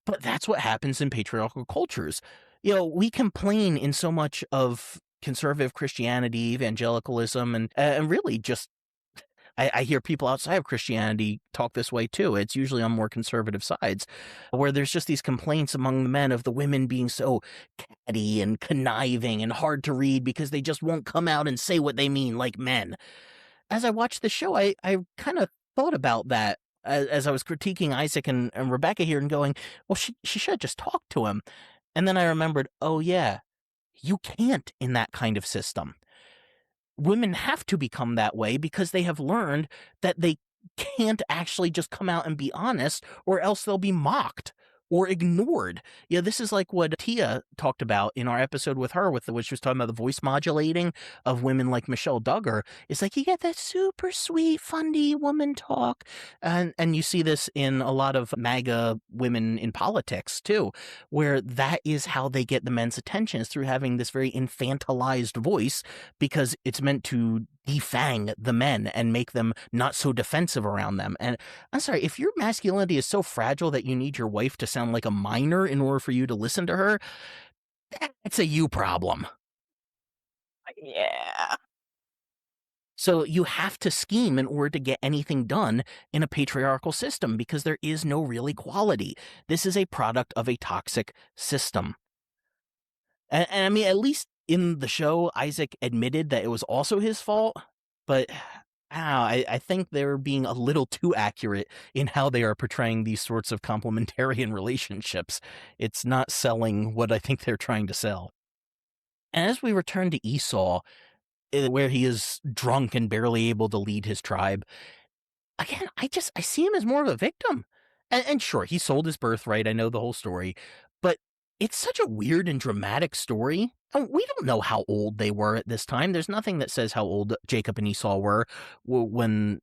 But that's what happens in patriarchal cultures. We complain in so much of conservative Christianity, evangelicalism, and really just I hear people outside of Christianity talk this way too. It's usually on more conservative sides, where there's just these complaints among the men of the women being so catty and conniving and hard to read because they just won't come out and say what they mean like men. As I watched the show, I kind of thought about that as I was critiquing Isaac and Rebecca here and going, well, she should have just talked to him. And then I remembered, oh yeah, you can't in that kind of system. Women have to become that way because they have learned that they can't actually just come out and be honest, or else they'll be mocked or ignored. Yeah, this is like what Tia talked about in our episode with her, which she was talking about the voice modulating of women like Michelle Duggar. It's like you get that super sweet, funny woman talk, and you see this in a lot of MAGA women in politics too, where that is how they get the men's attention, is through having this very infantilized voice because it's meant to defang the men and make them not so defensive around them. And I'm sorry, if your masculinity is so fragile that you need your wife to sound like a minor in order for you to listen to her, that's a you problem. Yeah. So you have to scheme in order to get anything done in a patriarchal system because there is no real equality. This is a product of a toxic system. And I mean, at least in the show, Isaac admitted that it was also his fault, but I think they're being a little too accurate in how they are portraying these sorts of complementarian relationships. It's not selling what I think they're trying to sell. And as we return to Esau, where he is drunk and barely able to lead his tribe, again, I see him as more of a victim. And sure, he sold his birthright. I know the whole story, but it's such a weird and dramatic story. And we don't know how old they were at this time. There's nothing that says how old Jacob and Esau were when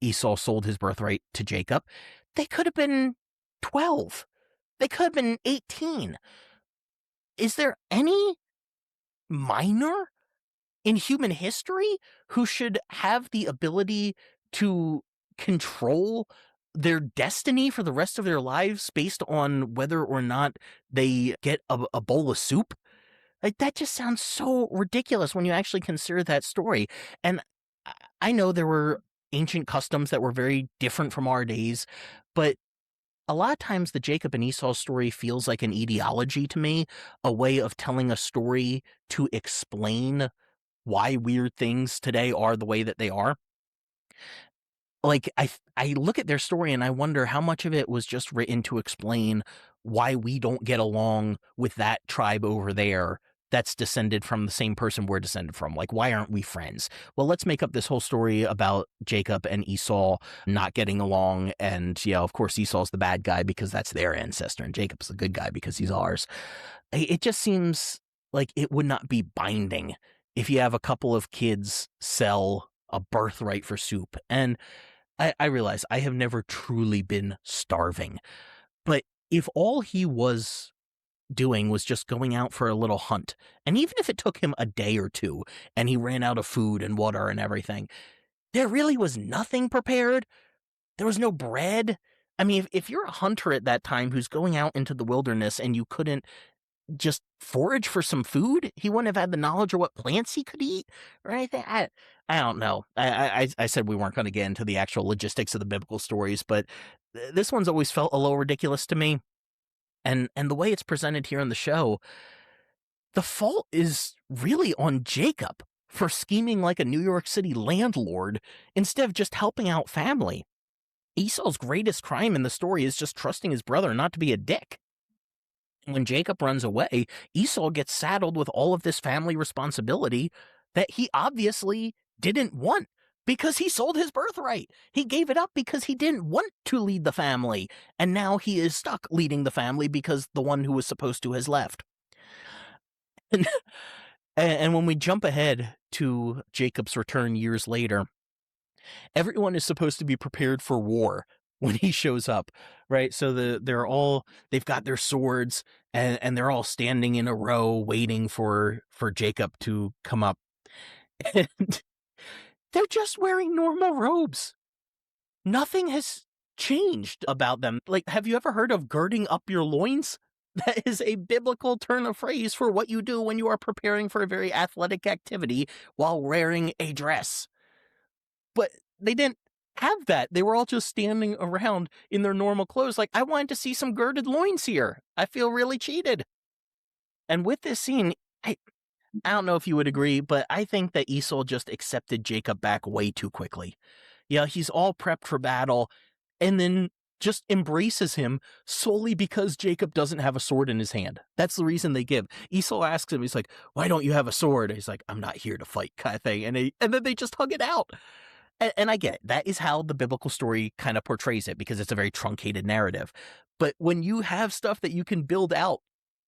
Esau sold his birthright to Jacob. They could have been 12. They could have been 18. Is there any minor in human history who should have the ability to control their destiny for the rest of their lives based on whether or not they get a bowl of soup? Like, that just sounds so ridiculous when you actually consider that story. And I know there were ancient customs that were very different from our days, but a lot of times the Jacob and Esau story feels like an ideology to me, a way of telling a story to explain why weird things today are the way that they are. Like, I look at their story and I wonder how much of it was just written to explain why we don't get along with that tribe over there that's descended from the same person we're descended from. Like, why aren't we friends? Well, let's make up this whole story about Jacob and Esau not getting along. And, of course, Esau's the bad guy because that's their ancestor, and Jacob's the good guy because he's ours. It just seems like it would not be binding if you have a couple of kids sell a birthright for soup. And I realize I have never truly been starving, but if all he was doing was just going out for a little hunt, and even if it took him a day or two and he ran out of food and water and everything, there really was nothing prepared. There was no bread. I mean, if you're a hunter at that time who's going out into the wilderness and you couldn't just forage for some food, he wouldn't have had the knowledge of what plants he could eat or anything. I don't know. I said we weren't going to get into the actual logistics of the biblical stories, but this one's always felt a little ridiculous to me. And the way it's presented here in the show, the fault is really on Jacob for scheming like a New York City landlord instead of just helping out family. Esau's greatest crime in the story is just trusting his brother not to be a dick. When Jacob runs away, Esau gets saddled with all of this family responsibility that he obviously didn't want because he sold his birthright. He gave it up because he didn't want to lead the family. And now he is stuck leading the family because the one who was supposed to has left. And when we jump ahead to Jacob's return years later, everyone is supposed to be prepared for war when he shows up, right? So they've got their swords and they're all standing in a row waiting for Jacob to come up. And they're just wearing normal robes. Nothing has changed about them. Like, have you ever heard of girding up your loins? That is a biblical turn of phrase for what you do when you are preparing for a very athletic activity while wearing a dress. But they didn't have that. They were all just standing around in their normal clothes. Like, I wanted to see some girded loins here. I feel really cheated. And with this scene, I don't know if you would agree, but I think that Esau just accepted Jacob back way too quickly. Yeah, he's all prepped for battle and then just embraces him solely because Jacob doesn't have a sword in his hand. That's the reason they give. Esau asks him, he's like, why don't you have a sword? He's like, I'm not here to fight, kind of thing. And then they just hug it out. And I get it. That is how the biblical story kind of portrays it because it's a very truncated narrative. But when you have stuff that you can build out,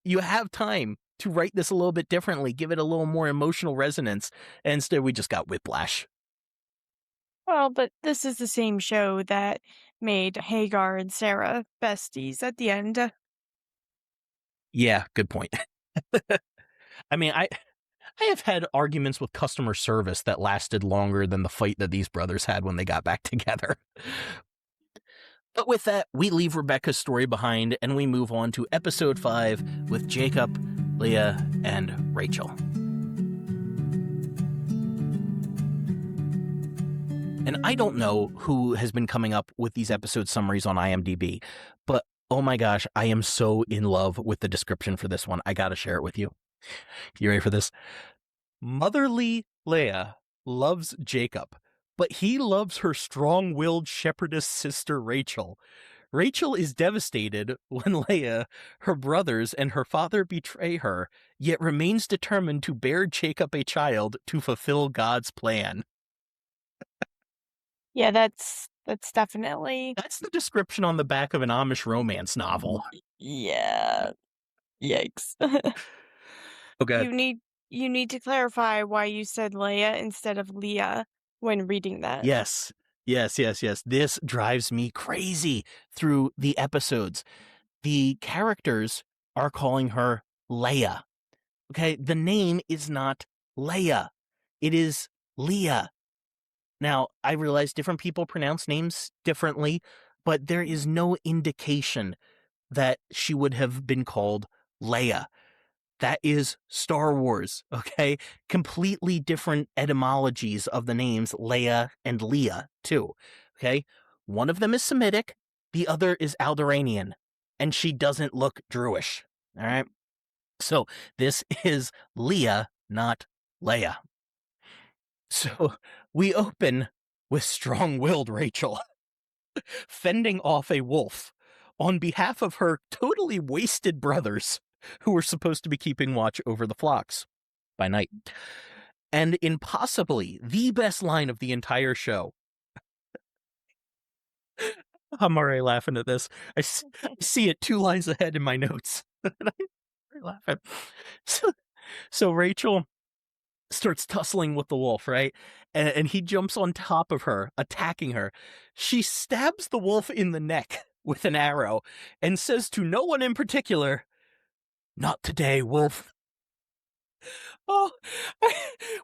you have time to write this a little bit differently, give it a little more emotional resonance. And instead, we just got whiplash. Well, but this is the same show that made Hagar and Sarah besties at the end. Yeah, good point. I mean, I have had arguments with customer service that lasted longer than the fight that these brothers had when they got back together. But with that, we leave Rebekah's story behind and we move on to episode 5 with Jacob, Leah, and Rachel. And I don't know who has been coming up with these episode summaries on IMDb, but oh my gosh, I am so in love with the description for this one. I gotta share it with you. You ready for this? Motherly Leah loves Jacob, but he loves her strong-willed shepherdess sister Rachel. Rachel is devastated when Leah, her brothers, and her father betray her, yet remains determined to bear Jacob a child to fulfill God's plan. Yeah, that's definitely. That's the description on the back of an Amish romance novel. Yeah. Yikes. Okay. You need to clarify why you said Leia instead of Leah when reading that. Yes. This drives me crazy through the episodes. The characters are calling her Leia. Okay, the name is not Leia. It is Leah. Now, I realize different people pronounce names differently, but there is no indication that she would have been called Leia. That is Star Wars, okay? Completely different etymologies of the names Leia and Leah, too, okay? One of them is Semitic, the other is Alderaanian, and she doesn't look Druish, all right? So this is Leah, not Leia. So we open with strong-willed Rachel fending off a wolf on behalf of her totally wasted brothers who were supposed to be keeping watch over the flocks by night. And in possibly the best line of the entire show, I'm already laughing at this. I see it 2 lines ahead in my notes. And I'm laughing. So, so Rachel starts tussling with the wolf, right? And he jumps on top of her, attacking her. She stabs the wolf in the neck with an arrow and says to no one in particular, "Not today, wolf." Oh,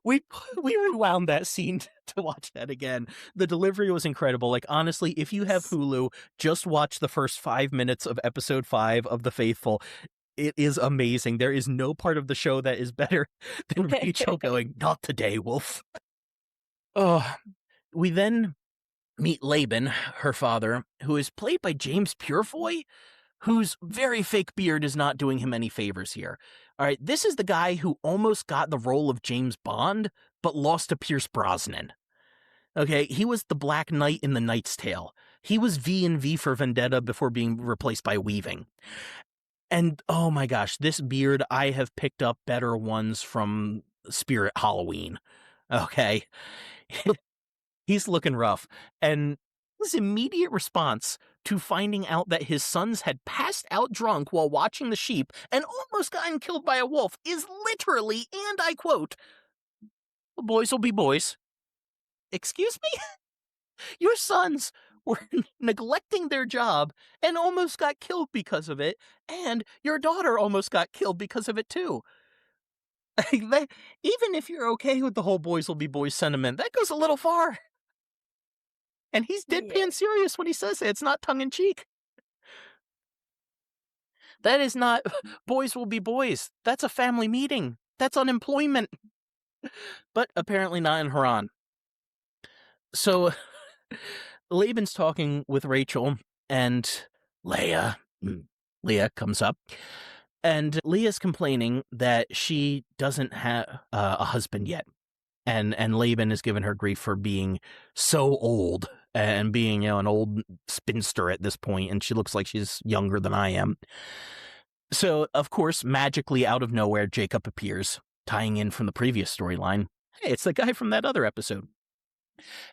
we we rewound that scene to watch that again. The delivery was incredible. Like, honestly, if you have Hulu, just watch the first 5 minutes of episode 5 of The Faithful. It is amazing. There is no part of the show that is better than Rachel going, "Not today, wolf." Oh, we then meet Laban, her father, who is played by James Purefoy, whose very fake beard is not doing him any favors here. All right, this is the guy who almost got the role of James Bond, but lost to Pierce Brosnan. Okay, he was the Black Knight in The Knight's Tale. He was V in V for Vendetta before being replaced by Weaving. And oh my gosh, this beard, I have picked up better ones from Spirit Halloween. Okay. He's looking rough. And his immediate response to finding out that his sons had passed out drunk while watching the sheep and almost gotten killed by a wolf is literally, and I quote, "Boys will be boys." Excuse me? Your sons were neglecting their job and almost got killed because of it, and your daughter almost got killed because of it too. Even if you're okay with the whole boys will be boys sentiment, that goes a little far. And he's Yeah. deadpan serious when he says it. It's not tongue in cheek. That is not boys will be boys. That's a family meeting. That's unemployment. But apparently not in Haran. So Laban's talking with Rachel, and Leah, Leah comes up, and Leah's complaining that she doesn't have a husband yet. And Laban has given her grief for being so old and being, an old spinster at this point, and she looks like she's younger than I am. So, of course, magically out of nowhere, Jacob appears, tying in from the previous storyline. Hey, it's the guy from that other episode.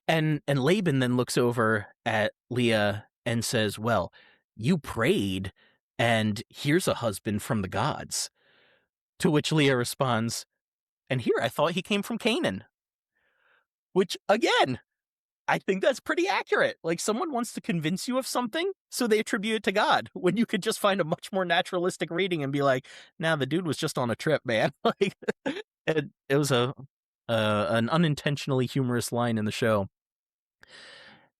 And Laban then looks over at Leah and says, "Well, you prayed, and here's a husband from the gods." To which Leah responds, "And here I thought he came from Canaan." Which, again, I think that's pretty accurate. Like, someone wants to convince you of something, so they attribute it to God, when you could just find a much more naturalistic reading and be like, "Nah, the dude was just on a trip, man." Like, it was an unintentionally humorous line in the show.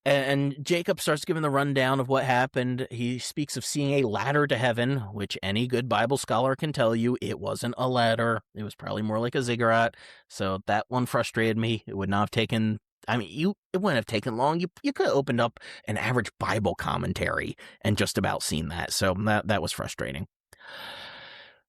And Jacob starts giving the rundown of what happened. He speaks of seeing a ladder to heaven, which any good Bible scholar can tell you it wasn't a ladder. It was probably more like a ziggurat. So that one frustrated me. It would not have taken, it wouldn't have taken long. You could have opened up an average Bible commentary and just about seen that. So that was frustrating.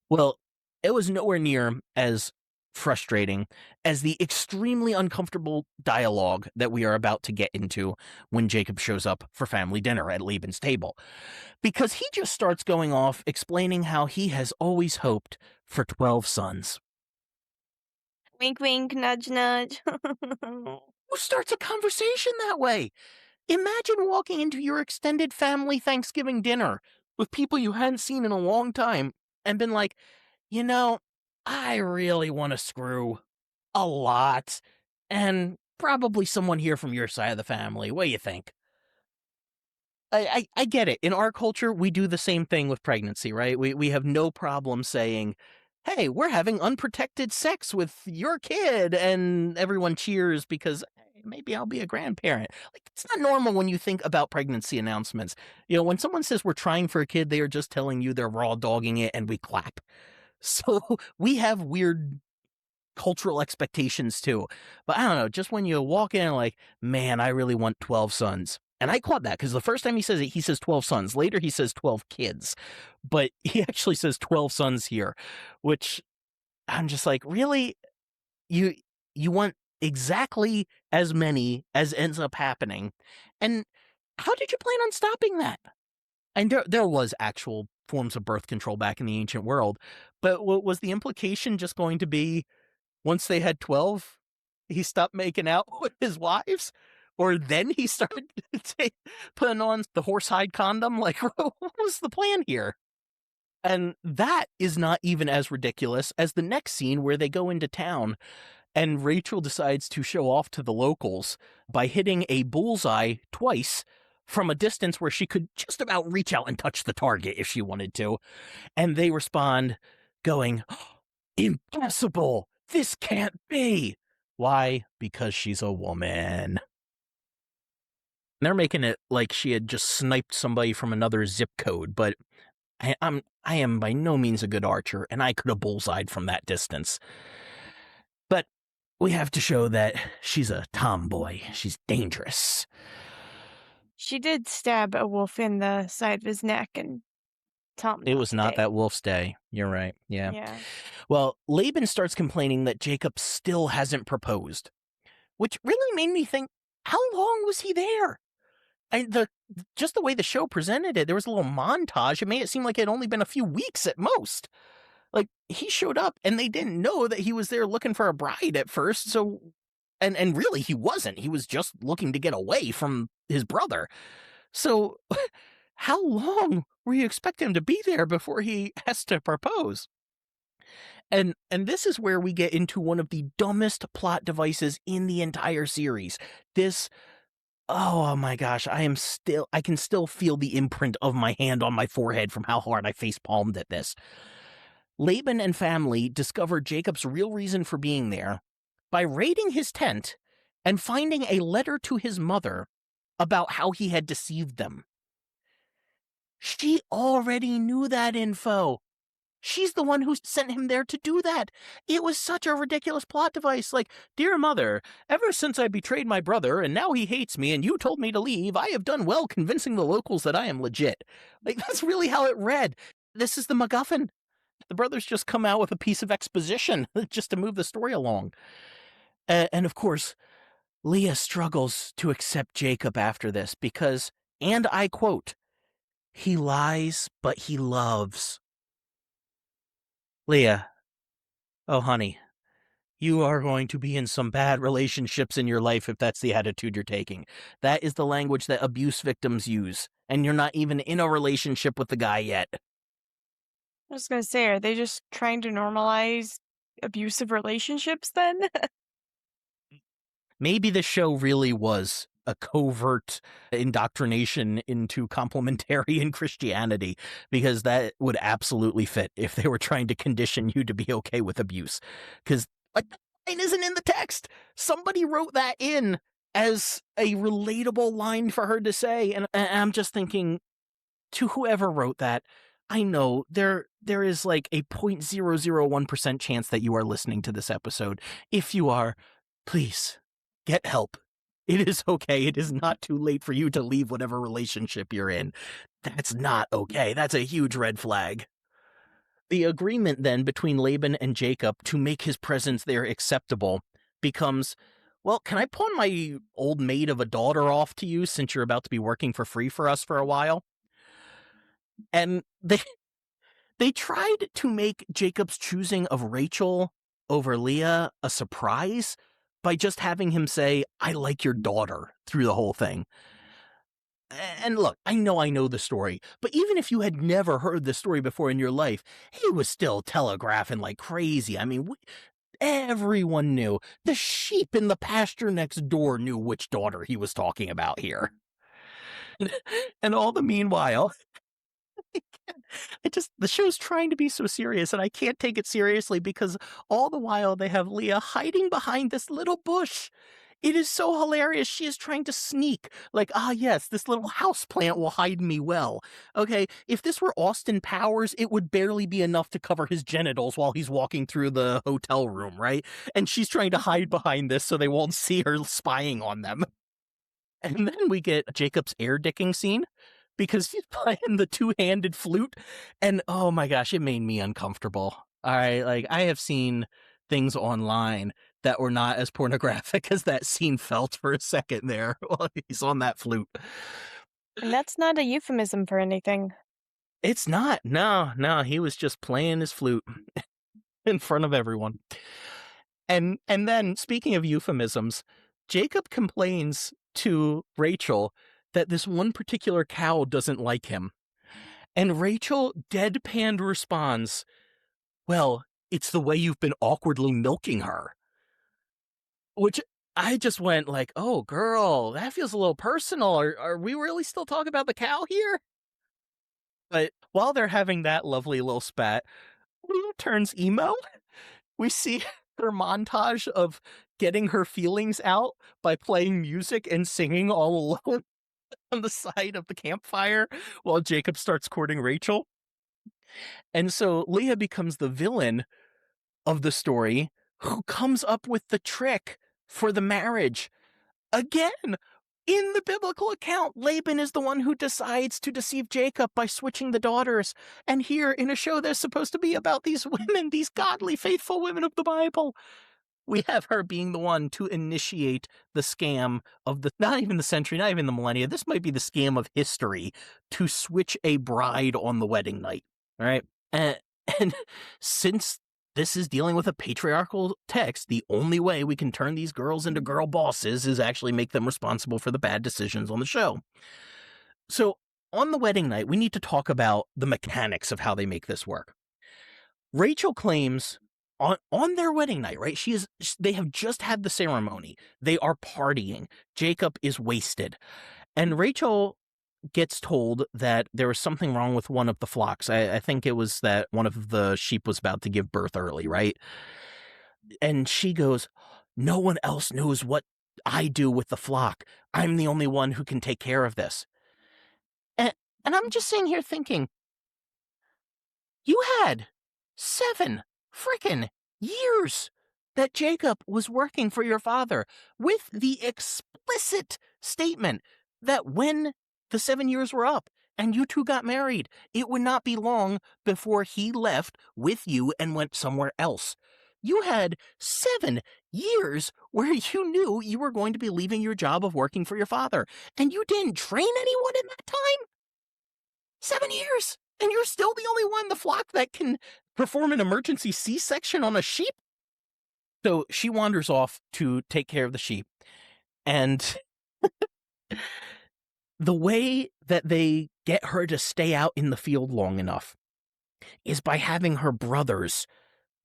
Well, it was nowhere near as frustrating as the extremely uncomfortable dialogue that we are about to get into when Jacob shows up for family dinner at Laban's table. Because he just starts going off explaining how he has always hoped for 12 sons. Wink, wink, nudge, nudge. Who starts a conversation that way? Imagine walking into your extended family Thanksgiving dinner with people you hadn't seen in a long time and been like, I really want to screw a lot, and probably someone here from your side of the family. What do you think? I get it. In our culture, we do the same thing with pregnancy, right? We have no problem saying, "Hey, we're having unprotected sex with your kid," and everyone cheers because hey, maybe I'll be a grandparent. Like, it's not normal when you think about pregnancy announcements. When someone says we're trying for a kid, they are just telling you they're raw dogging it, and we clap. So we have weird cultural expectations too. But I don't know, just when you walk in like, man, I really want 12 sons. And I caught that because the first time he says it, he says 12 sons. Later, he says 12 kids. But he actually says 12 sons here, which I'm just like, really? You want exactly as many as ends up happening. And how did you plan on stopping that? And there was actual forms of birth control back in the ancient world. But was the implication just going to be once they had 12, he stopped making out with his wives? Or then he started putting on the horsehide condom? Like, what was the plan here? And that is not even as ridiculous as the next scene where they go into town and Rachel decides to show off to the locals by hitting a bullseye twice from a distance where she could just about reach out and touch the target if she wanted to. And they respond going, "Impossible! This can't be!" Why? Because she's a woman. They're making it like she had just sniped somebody from another zip code, but I am by no means a good archer, and I could have bullseyed from that distance. But we have to show that she's a tomboy. She's dangerous. She did stab a wolf in the side of his neck and tell him It not was to not dig. that wolf's day. You're right. Yeah. Yeah. Well, Laban starts complaining that Jacob still hasn't proposed, which really made me think, how long was he there? And just the way the show presented it, there was a little montage. It made it seem like it had only been a few weeks at most. Like, he showed up and they didn't know that he was there looking for a bride at first. So, and really he wasn't. He was just looking to get away from his brother. So how long were you expecting him to be there before he has to propose? And this is where we get into one of the dumbest plot devices in the entire series. This, oh my gosh, I can still feel the imprint of my hand on my forehead from how hard I face palmed at this. Laban and family discovered Jacob's real reason for being there by raiding his tent and finding a letter to his mother about how he had deceived them. She already knew that info. She's the one who sent him there to do that. It was such a ridiculous plot device. Like, "Dear mother, ever since I betrayed my brother and now he hates me and you told me to leave, I have done well convincing the locals that I am legit." Like, that's really how it read. This is the MacGuffin. The brothers just come out with a piece of exposition just to move the story along. And of course, Leah struggles to accept Jacob after this because, and I quote, "He lies, but he loves." Leah, oh honey, you are going to be in some bad relationships in your life if that's the attitude you're taking. That is the language that abuse victims use, and you're not even in a relationship with the guy yet. I was gonna say, are they just trying to normalize abusive relationships then? Maybe the show really was a covert indoctrination into complementarian Christianity, because that would absolutely fit if they were trying to condition you to be okay with abuse. Because like, that line isn't in the text. Somebody wrote that in as a relatable line for her to say. And I'm just thinking, to whoever wrote that, I know there is like a 0.001% chance that you are listening to this episode. If you are, please get help. It is okay. It is not too late for you to leave whatever relationship you're in. That's not okay. That's a huge red flag. The agreement then between Laban and Jacob to make his presence there acceptable becomes, well, can I pawn my old maid of a daughter off to you since you're about to be working for free for us for a while? And they tried to make Jacob's choosing of Rachel over Leah a surprise by just having him say, "I like your daughter," through the whole thing. And look, I know the story, but even if you had never heard the story before in your life, he was still telegraphing like crazy. I mean, everyone knew. The sheep in the pasture next door knew which daughter he was talking about here. And all the meanwhile, the show's trying to be so serious and I can't take it seriously because all the while they have Leah hiding behind this little bush. It is so hilarious. She is trying to sneak, like, yes, this little house plant will hide me well. Okay, if this were Austin Powers, it would barely be enough to cover his genitals while he's walking through the hotel room, right? And she's trying to hide behind this so they won't see her spying on them. And then we get Jacob's air dicking scene because he's playing the two-handed flute. And oh my gosh, it made me uncomfortable. All right, like I have seen things online that were not as pornographic as that scene felt for a second there while he's on that flute. And that's not a euphemism for anything. It's not. No, no, he was just playing his flute in front of everyone. And then, speaking of euphemisms, Jacob complains to Rachel that this one particular cow doesn't like him. And Rachel deadpanned responds, "Well, it's the way you've been awkwardly milking her." Which I just went like, "Oh, girl, that feels a little personal. Are we really still talking about the cow here?" But while they're having that lovely little spat, Leah turns emo. We see her montage of getting her feelings out by playing music and singing all alone on the side of the campfire while Jacob starts courting Rachel. And so Leah becomes the villain of the story who comes up with the trick for the marriage. Again, in the biblical account, Laban is the one who decides to deceive Jacob by switching the daughters. And here, in a show that's supposed to be about these women, these godly, faithful women of the Bible, we have her being the one to initiate the scam of the, not even the century, not even the millennia. This might be the scam of history to switch a bride on the wedding night. All right. And since this is dealing with a patriarchal text, the only way we can turn these girls into girl bosses is actually make them responsible for the bad decisions on the show. So on the wedding night, we need to talk about the mechanics of how they make this work. Rachel claims on their wedding night, right? They have just had the ceremony. They are partying. Jacob is wasted. And Rachel gets told that there was something wrong with one of the flocks. I think it was that one of the sheep was about to give birth early, right? And she goes, "No one else knows what I do with the flock. I'm the only one who can take care of this." And, and I'm just sitting here thinking, you had 7 frickin' years that Jacob was working for your father with the explicit statement that when the 7 years were up and you two got married, it would not be long before he left with you and went somewhere else. You had 7 years where you knew you were going to be leaving your job of working for your father, and you didn't train anyone in that time? 7 years! And you're still the only one in the flock that can perform an emergency C-section on a sheep? So she wanders off to take care of the sheep. And the way that they get her to stay out in the field long enough is by having her brothers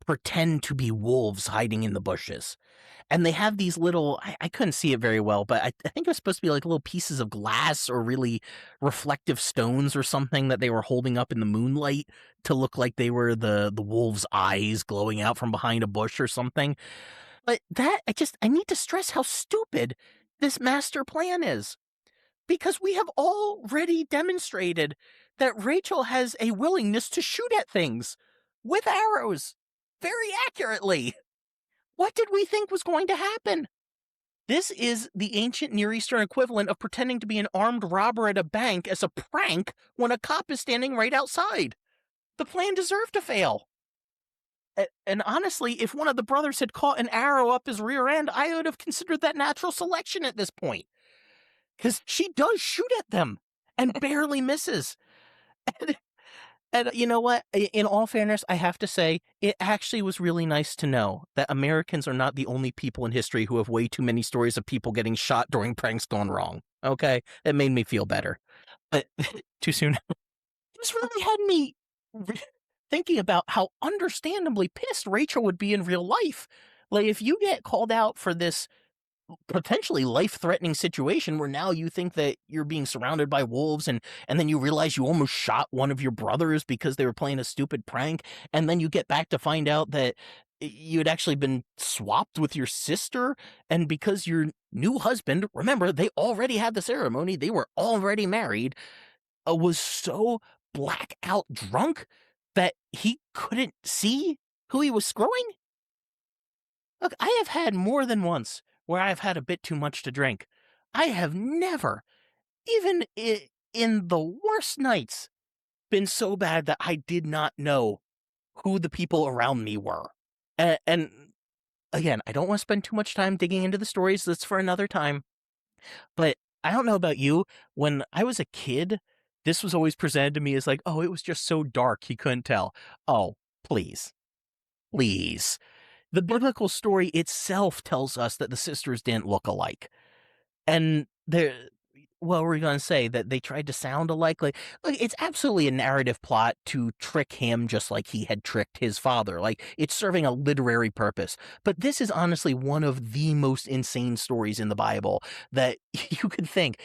pretend to be wolves hiding in the bushes. And they have these little, I couldn't see it very well, but I think it was supposed to be like little pieces of glass or really reflective stones or something that they were holding up in the moonlight to look like they were the wolf's eyes glowing out from behind a bush or something. But I need to stress how stupid this master plan is. Because we have already demonstrated that Rachel has a willingness to shoot at things with arrows very accurately. What did we think was going to happen? This is the ancient Near Eastern equivalent of pretending to be an armed robber at a bank as a prank when a cop is standing right outside. The plan deserved to fail. And honestly, if one of the brothers had caught an arrow up his rear end, I would have considered that natural selection at this point. Because she does shoot at them and barely misses. And you know what? In all fairness, I have to say, it actually was really nice to know that Americans are not the only people in history who have way too many stories of people getting shot during pranks gone wrong. Okay? It made me feel better. But too soon. This really had me thinking about how understandably pissed Rachel would be in real life. Like, if you get called out for this potentially life-threatening situation where now you think that you're being surrounded by wolves and then you realize you almost shot one of your brothers because they were playing a stupid prank, and then you get back to find out that you had actually been swapped with your sister, and because your new husband, remember, they already had the ceremony, they were already married, was so blackout drunk that he couldn't see who he was screwing? Look, I have had more than once where I've had a bit too much to drink. I have never, even in the worst nights, been so bad that I did not know who the people around me were. And again, I don't want to spend too much time digging into the stories. That's for another time. But I don't know about you. When I was a kid, This was always presented to me as like, oh, it was just so dark he couldn't tell. Oh, please, please. The biblical story itself tells us that the sisters didn't look alike. And they're what were we gonna say? That they tried to sound alike? Like, look, it's absolutely a narrative plot to trick him just like he had tricked his father. Like, it's serving a literary purpose. But this is honestly one of the most insane stories in the Bible that you could think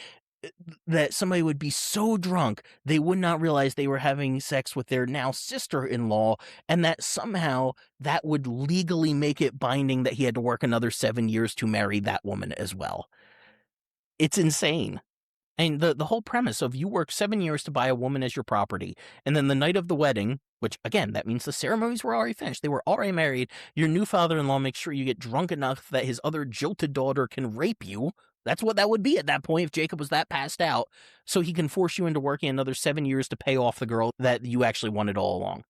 that somebody would be so drunk they would not realize they were having sex with their now sister-in-law, and that somehow that would legally make it binding that he had to work another 7 years to marry that woman as well. It's insane. And the whole premise of you work 7 years to buy a woman as your property, and then the night of the wedding, which again, that means the ceremonies were already finished, they were already married, your new father-in-law makes sure you get drunk enough that his other jilted daughter can rape you. That's what that would be at that point if Jacob was that passed out, so he can force you into working another 7 years to pay off the girl that you actually wanted all along.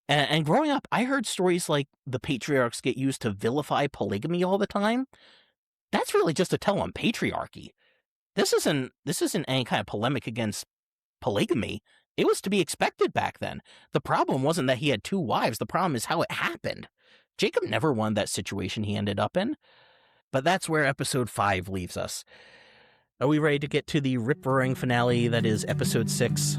And growing up, I heard stories like the patriarchs get used to vilify polygamy all the time. That's really just a tell on patriarchy. This isn't any kind of polemic against polygamy. It was to be expected back then. The problem wasn't that he had two wives. The problem is how it happened. Jacob never wanted that situation he ended up in. But that's where episode 5 leaves us. Are we ready to get to the rip-roaring finale that is episode 6?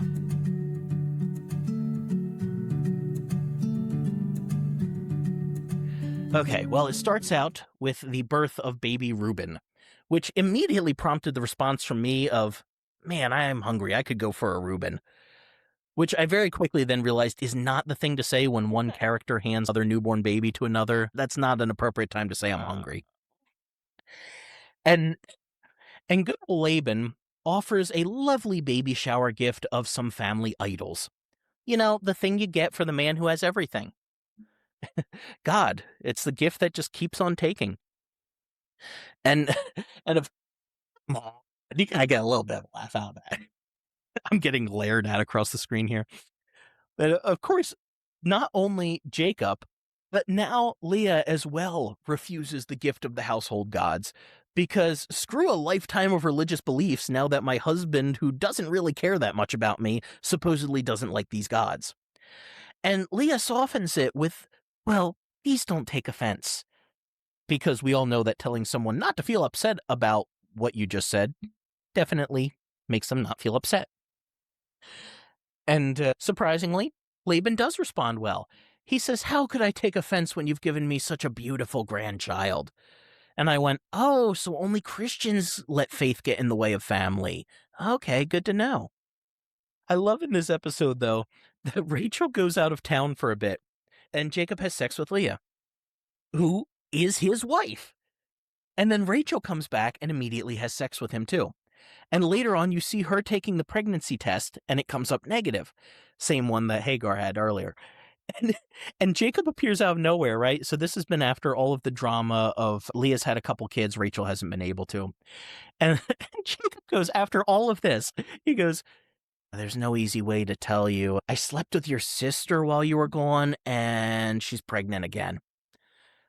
Okay, well, it starts out with the birth of baby Reuben, which immediately prompted the response from me of, man, I am hungry. I could go for a Reuben. Which I very quickly then realized is not the thing to say when one character hands their newborn baby to another. That's not an appropriate time to say I'm hungry. And good old Laban offers a lovely baby shower gift of some family idols. You know, the thing you get for the man who has everything. God, it's the gift that just keeps on taking. And of I get a little bit of a laugh out of that. I'm getting glared at across the screen here. But of course, not only Jacob, but now Leah as well refuses the gift of the household gods. Because screw a lifetime of religious beliefs now that my husband, who doesn't really care that much about me, supposedly doesn't like these gods. And Leah softens it with, well, please don't take offense. Because we all know that telling someone not to feel upset about what you just said definitely makes them not feel upset. And surprisingly, Laban does respond well. He says, how could I take offense when you've given me such a beautiful grandchild? And I went, oh, so only Christians let faith get in the way of family. Okay, good to know. I love in this episode, though, that Rachel goes out of town for a bit, and Jacob has sex with Leah, who is his wife. And then Rachel comes back and immediately has sex with him, too. And later on, you see her taking the pregnancy test, and it comes up negative. Same one that Hagar had earlier. And Jacob appears out of nowhere, right? So this has been after all of the drama of Leah's had a couple kids, Rachel hasn't been able to. And Jacob goes, after all of this, he goes, there's no easy way to tell you. I slept with your sister while you were gone, and she's pregnant again.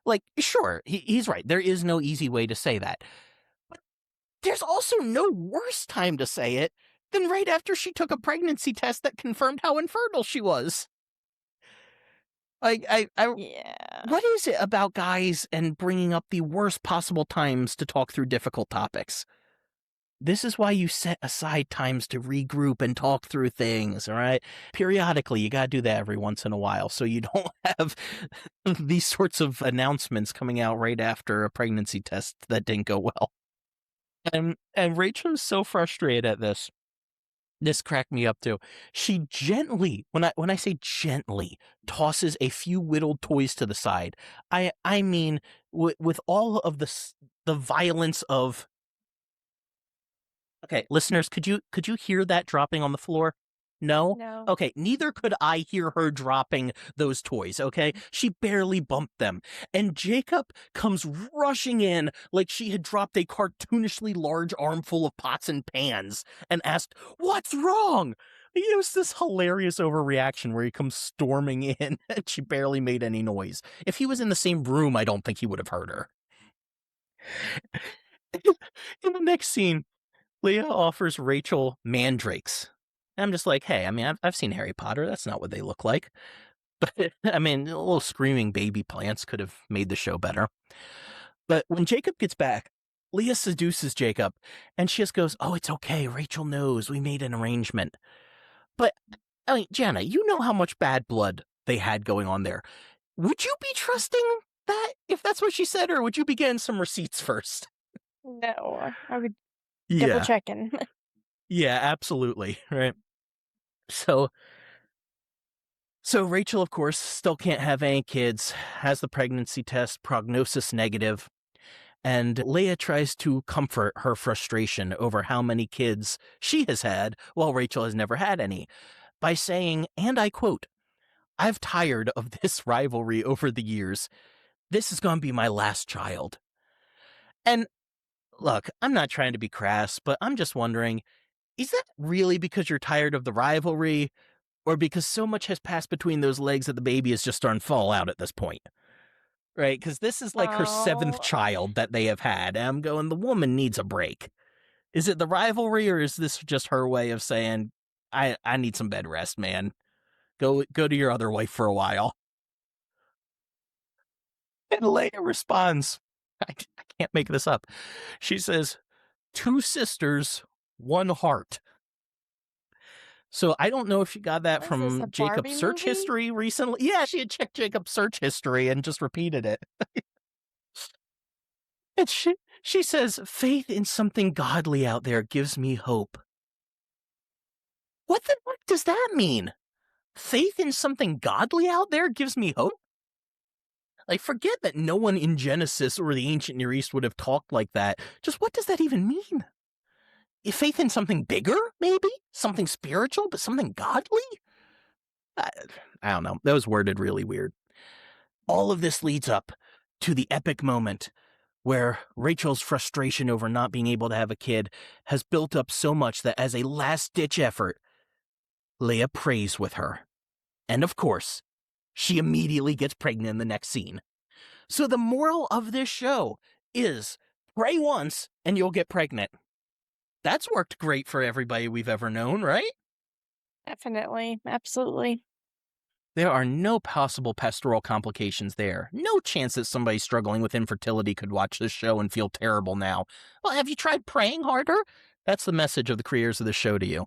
Like, sure, he's right. There is no easy way to say that. But there's also no worse time to say it than right after she took a pregnancy test that confirmed how infertile she was. Like, Yeah. what is it about guys and bringing up the worst possible times to talk through difficult topics? This is why you set aside times to regroup and talk through things, all right? Periodically, you gotta do that every once in a while so you don't have these sorts of announcements coming out right after a pregnancy test that didn't go well. And Rachel's so frustrated at this. This cracked me up too. She gently, when I say gently, tosses a few whittled toys to the side. I mean, with all of the violence of. Okay, listeners, could you hear that dropping on the floor? No? No. Okay, neither could I hear her dropping those toys, okay? She barely bumped them. And Jacob comes rushing in like she had dropped a cartoonishly large armful of pots and pans and asked, what's wrong? It was this hilarious overreaction where he comes storming in and she barely made any noise. If he was in the same room, I don't think he would have heard her. In the next scene, Leah offers Rachel mandrakes. And I'm just like, hey, I mean, I've seen Harry Potter. That's not what they look like. But I mean, little screaming baby plants could have made the show better. But when Jacob gets back, Leah seduces Jacob, and she just goes, "Oh, it's okay. Rachel knows we made an arrangement." But I mean, Jana, you know how much bad blood they had going on there. Would you be trusting that if that's what she said, or would you be getting some receipts first? No, I would double Yeah, checking. yeah, absolutely, right. So, so Rachel, of course, still can't have any kids. Has the pregnancy test, prognosis negative. And Leah tries to comfort her frustration over how many kids she has had while Rachel has never had any by saying, and I quote, "I've tired of this rivalry over the years. This is going to be my last child." And look, I'm not trying to be crass, but I'm just wondering, is that really because you're tired of the rivalry, or because so much has passed between those legs that the baby is just starting to fall out at this point? Right? Because this is like her seventh Oh, child that they have had. And I'm going, the woman needs a break. Is it the rivalry, or is this just her way of saying, I need some bed rest, man. Go to your other wife for a while. And Leia responds, I can't make this up. She says, two sisters, one heart. So I don't know if she got that what is this, a from Jacob's Barbie search movie? history recently. Yeah, she had checked Jacob's search history and just repeated it. And she says, faith in something godly out there gives me hope. What the heck does that mean? Faith in something godly out there gives me hope? Like, forget that no one in Genesis or the ancient Near East would have talked like that. Just what does that even mean? Faith in something bigger, maybe? Something spiritual, but something godly? I, I don't know. That was worded really weird. All of this leads up to the epic moment where Rachel's frustration over not being able to have a kid has built up so much that as a last-ditch effort, Leah prays with her. And of course, she immediately gets pregnant in the next scene. So the moral of this show is pray once and you'll get pregnant. That's worked great for everybody we've ever known, right? Definitely, absolutely. There are no possible pastoral complications there. No chance that somebody struggling with infertility could watch this show and feel terrible now. Well, have you tried praying harder? That's the message of the creators of the show to you.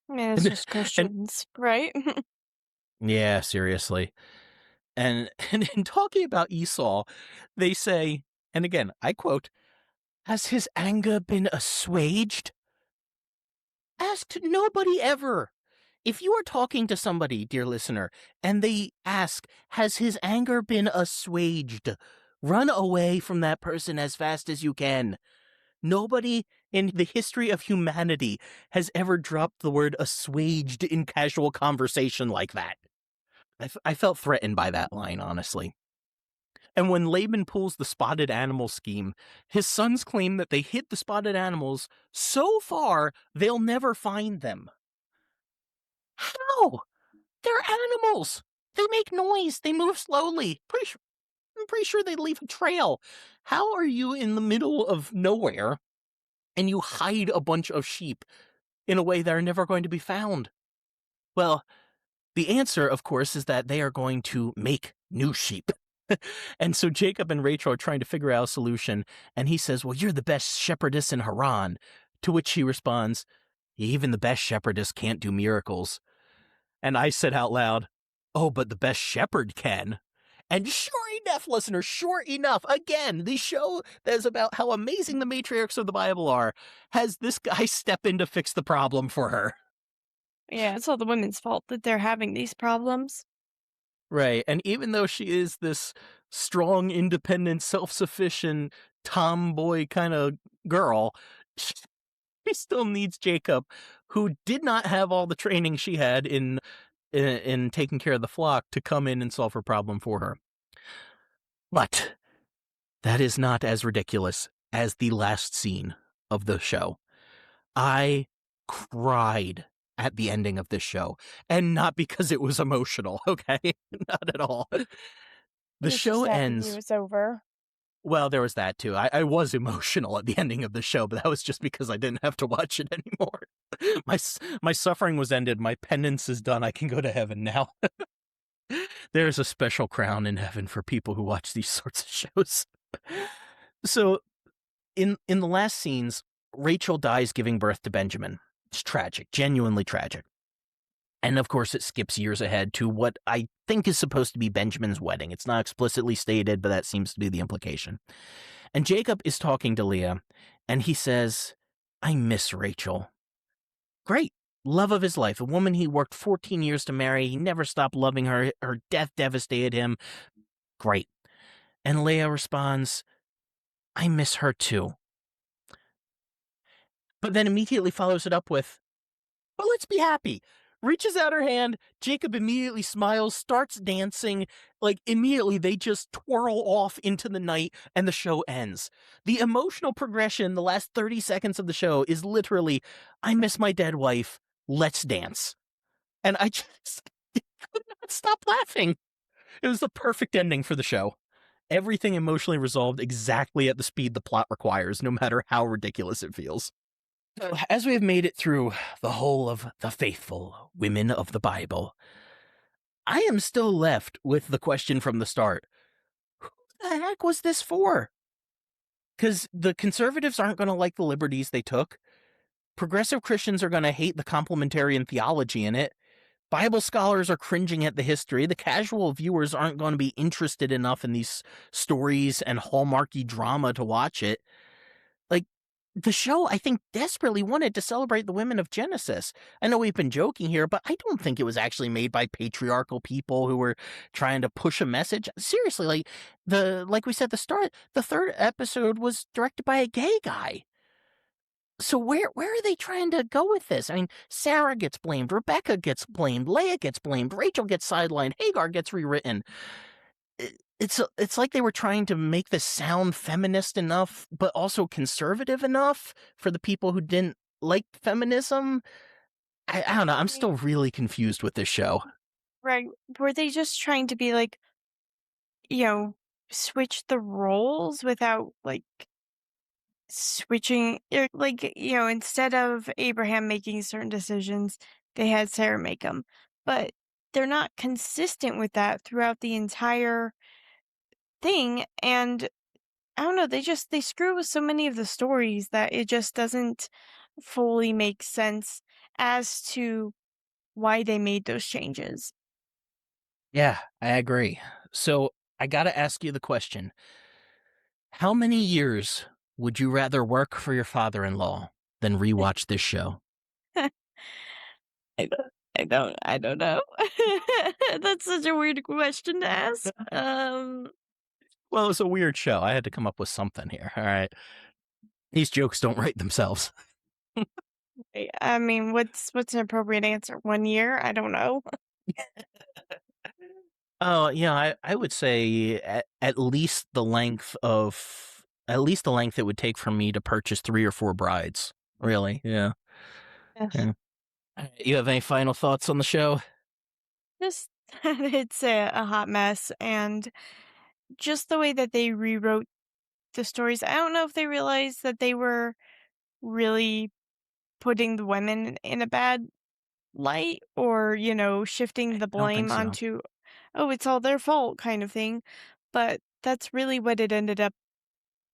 I mean, it's And, just and Christians, right? yeah, seriously. And in talking about Esau, they say, and again, I quote, "Has his anger been assuaged?" Asked nobody ever. If you are talking to somebody, dear listener, and they ask, has his anger been assuaged? Run away from that person as fast as you can. Nobody in the history of humanity has ever dropped the word assuaged in casual conversation like that. I felt threatened by that line, honestly. And when Laban pulls the spotted animal scheme, his sons claim that they hid the spotted animals so far they'll never find them. How? They're animals. They make noise. They move slowly. I'm pretty sure they leave a trail. How are you in the middle of nowhere and you hide a bunch of sheep in a way that are never going to be found? Well, the answer, of course, is that they are going to make new sheep. And so Jacob and Rachel are trying to figure out a solution, and he says, well, you're the best shepherdess in Haran. To which she responds, even the best shepherdess can't do miracles. And I said out loud, oh, but the best shepherd can. And sure enough, listeners, sure enough, again, the show that is about how amazing the matriarchs of the Bible are has this guy step in to fix the problem for her. Yeah, it's all the women's fault that they're having these problems. Right. And even though she is this strong, independent, self-sufficient, tomboy kind of girl, she still needs Jacob, who did not have all the training she had in taking care of the flock, to come in and solve her problem for her. But that is not as ridiculous as the last scene of the show. I cried at the ending of this show, and not because it was emotional, okay? Not at all. The You're just show happy it ends. was over. Well, there was that too. I was emotional at the ending of the show, but that was just because I didn't have to watch it anymore. My suffering was ended. My penance is done. I can go to heaven now. There's a special crown in heaven for people who watch these sorts of shows. So in the last scenes, Rachel dies giving birth to Benjamin. It's tragic, genuinely tragic. And of course, it skips years ahead to what I think is supposed to be Benjamin's wedding. It's not explicitly stated, but that seems to be the implication. And Jacob is talking to Leah, and he says, I miss Rachel. Great. Love of his life. A woman he worked 14 years to marry. He never stopped loving her. Her death devastated him. Great. And Leah responds, I miss her too. But then immediately follows it up with, but let's be happy. Reaches out her hand. Jacob immediately smiles, starts dancing. Like, immediately, they just twirl off into the night, and the show ends. The emotional progression, the last 30 seconds of the show, is literally, I miss my dead wife. Let's dance. And I just could not stop laughing. It was the perfect ending for the show. Everything emotionally resolved exactly at the speed the plot requires, no matter how ridiculous it feels. So, as we have made it through the whole of the faithful women of the Bible, I am still left with the question from the start. Who the heck was this for? Because the conservatives aren't going to like the liberties they took. Progressive Christians are going to hate the complementarian theology in it. Bible scholars are cringing at the history. The casual viewers aren't going to be interested enough in these stories and hallmarky drama to watch it. Like, the show, I think, desperately wanted to celebrate the women of Genesis. I know we've been joking here, but I don't think it was actually made by patriarchal people who were trying to push a message. Seriously, like we said at the start, the third episode was directed by a gay guy. So where are they trying to go with this? I mean, Sarah gets blamed, Rebekah gets blamed, Leah gets blamed, Rachel gets sidelined, Hagar gets rewritten. It's like they were trying to make this sound feminist enough, but also conservative enough for the people who didn't like feminism. I don't know. I'm still really confused with this show. Right. Were they just trying to be like, you know, switch the roles without like switching, like, instead of Abraham making certain decisions, they had Sarah make them. But they're not consistent with that throughout the entire thing. And I don't know, they screw with so many of the stories that it just doesn't fully make sense as to why they made those changes. Yeah, I agree. So I got to ask you the question. How many years would you rather work for your father-in-law than rewatch this show? I I don't know. That's such a weird question to ask. Well, it's a weird show. I had to come up with something here. All right. These jokes don't write themselves. I mean, what's an appropriate answer? 1 year? I don't know. Oh, yeah, I would say at least the length it would take for me to purchase 3 or 4 brides. Really? Yeah. Ugh. Yeah. You have any final thoughts on the show? Just it's a hot mess, and just the way that they rewrote the stories. I don't know if they realized that they were really putting the women in a bad light, or, shifting the I don't think blame so. onto, oh, it's all their fault kind of thing. But that's really what it ended up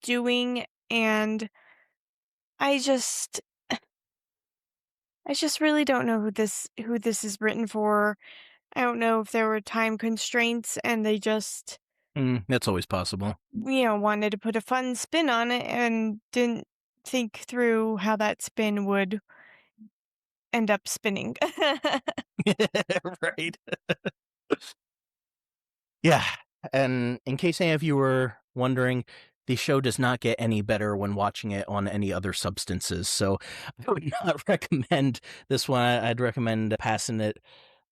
doing. And I just I just really don't know who this is written for. I don't know if there were time constraints and they just, That's always possible. wanted to put a fun spin on it and didn't think through how that spin would end up spinning. Right. Yeah. And in case any of you were wondering, the show does not get any better when watching it on any other substances. So I would not recommend this one. I'd recommend passing it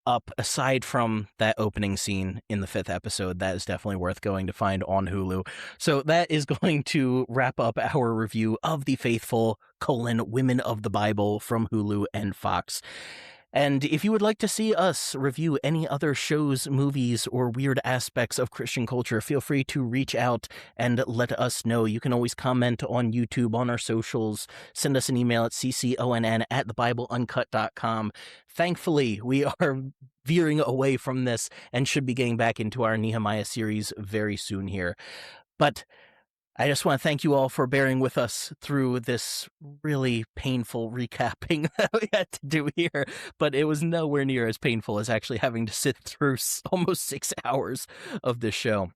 up. Aside from that opening scene in the 5th episode, that is definitely worth going to find on Hulu. So that is going to wrap up our review of The Faithful: Women of the Bible from Hulu and Fox. And if you would like to see us review any other shows, movies, or weird aspects of Christian culture, feel free to reach out and let us know. You can always comment on YouTube, on our socials, send us an email at cconn@thebibleuncut.com. Thankfully, we are veering away from this and should be getting back into our Nehemiah series very soon here. But I just want to thank you all for bearing with us through this really painful recapping that we had to do here, but it was nowhere near as painful as actually having to sit through almost 6 hours of this show.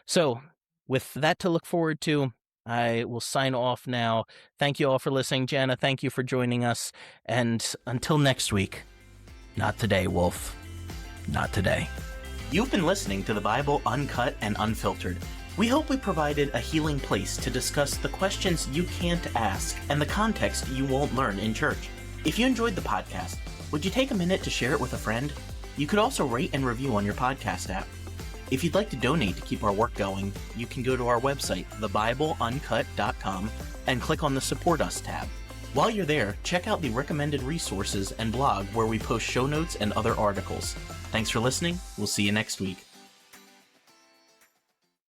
So, with that to look forward to, I will sign off now. Thank you all for listening. Jana, thank you for joining us. And until next week, not today, Wolf. Not today. You've been listening to the Bible Uncut and Unfiltered. We hope we provided a healing place to discuss the questions you can't ask and the context you won't learn in church. If you enjoyed the podcast, would you take a minute to share it with a friend? You could also rate and review on your podcast app. If you'd like to donate to keep our work going, you can go to our website, thebibleuncut.com, and click on the Support Us tab. While you're there, check out the recommended resources and blog where we post show notes and other articles. Thanks for listening. We'll see you next week.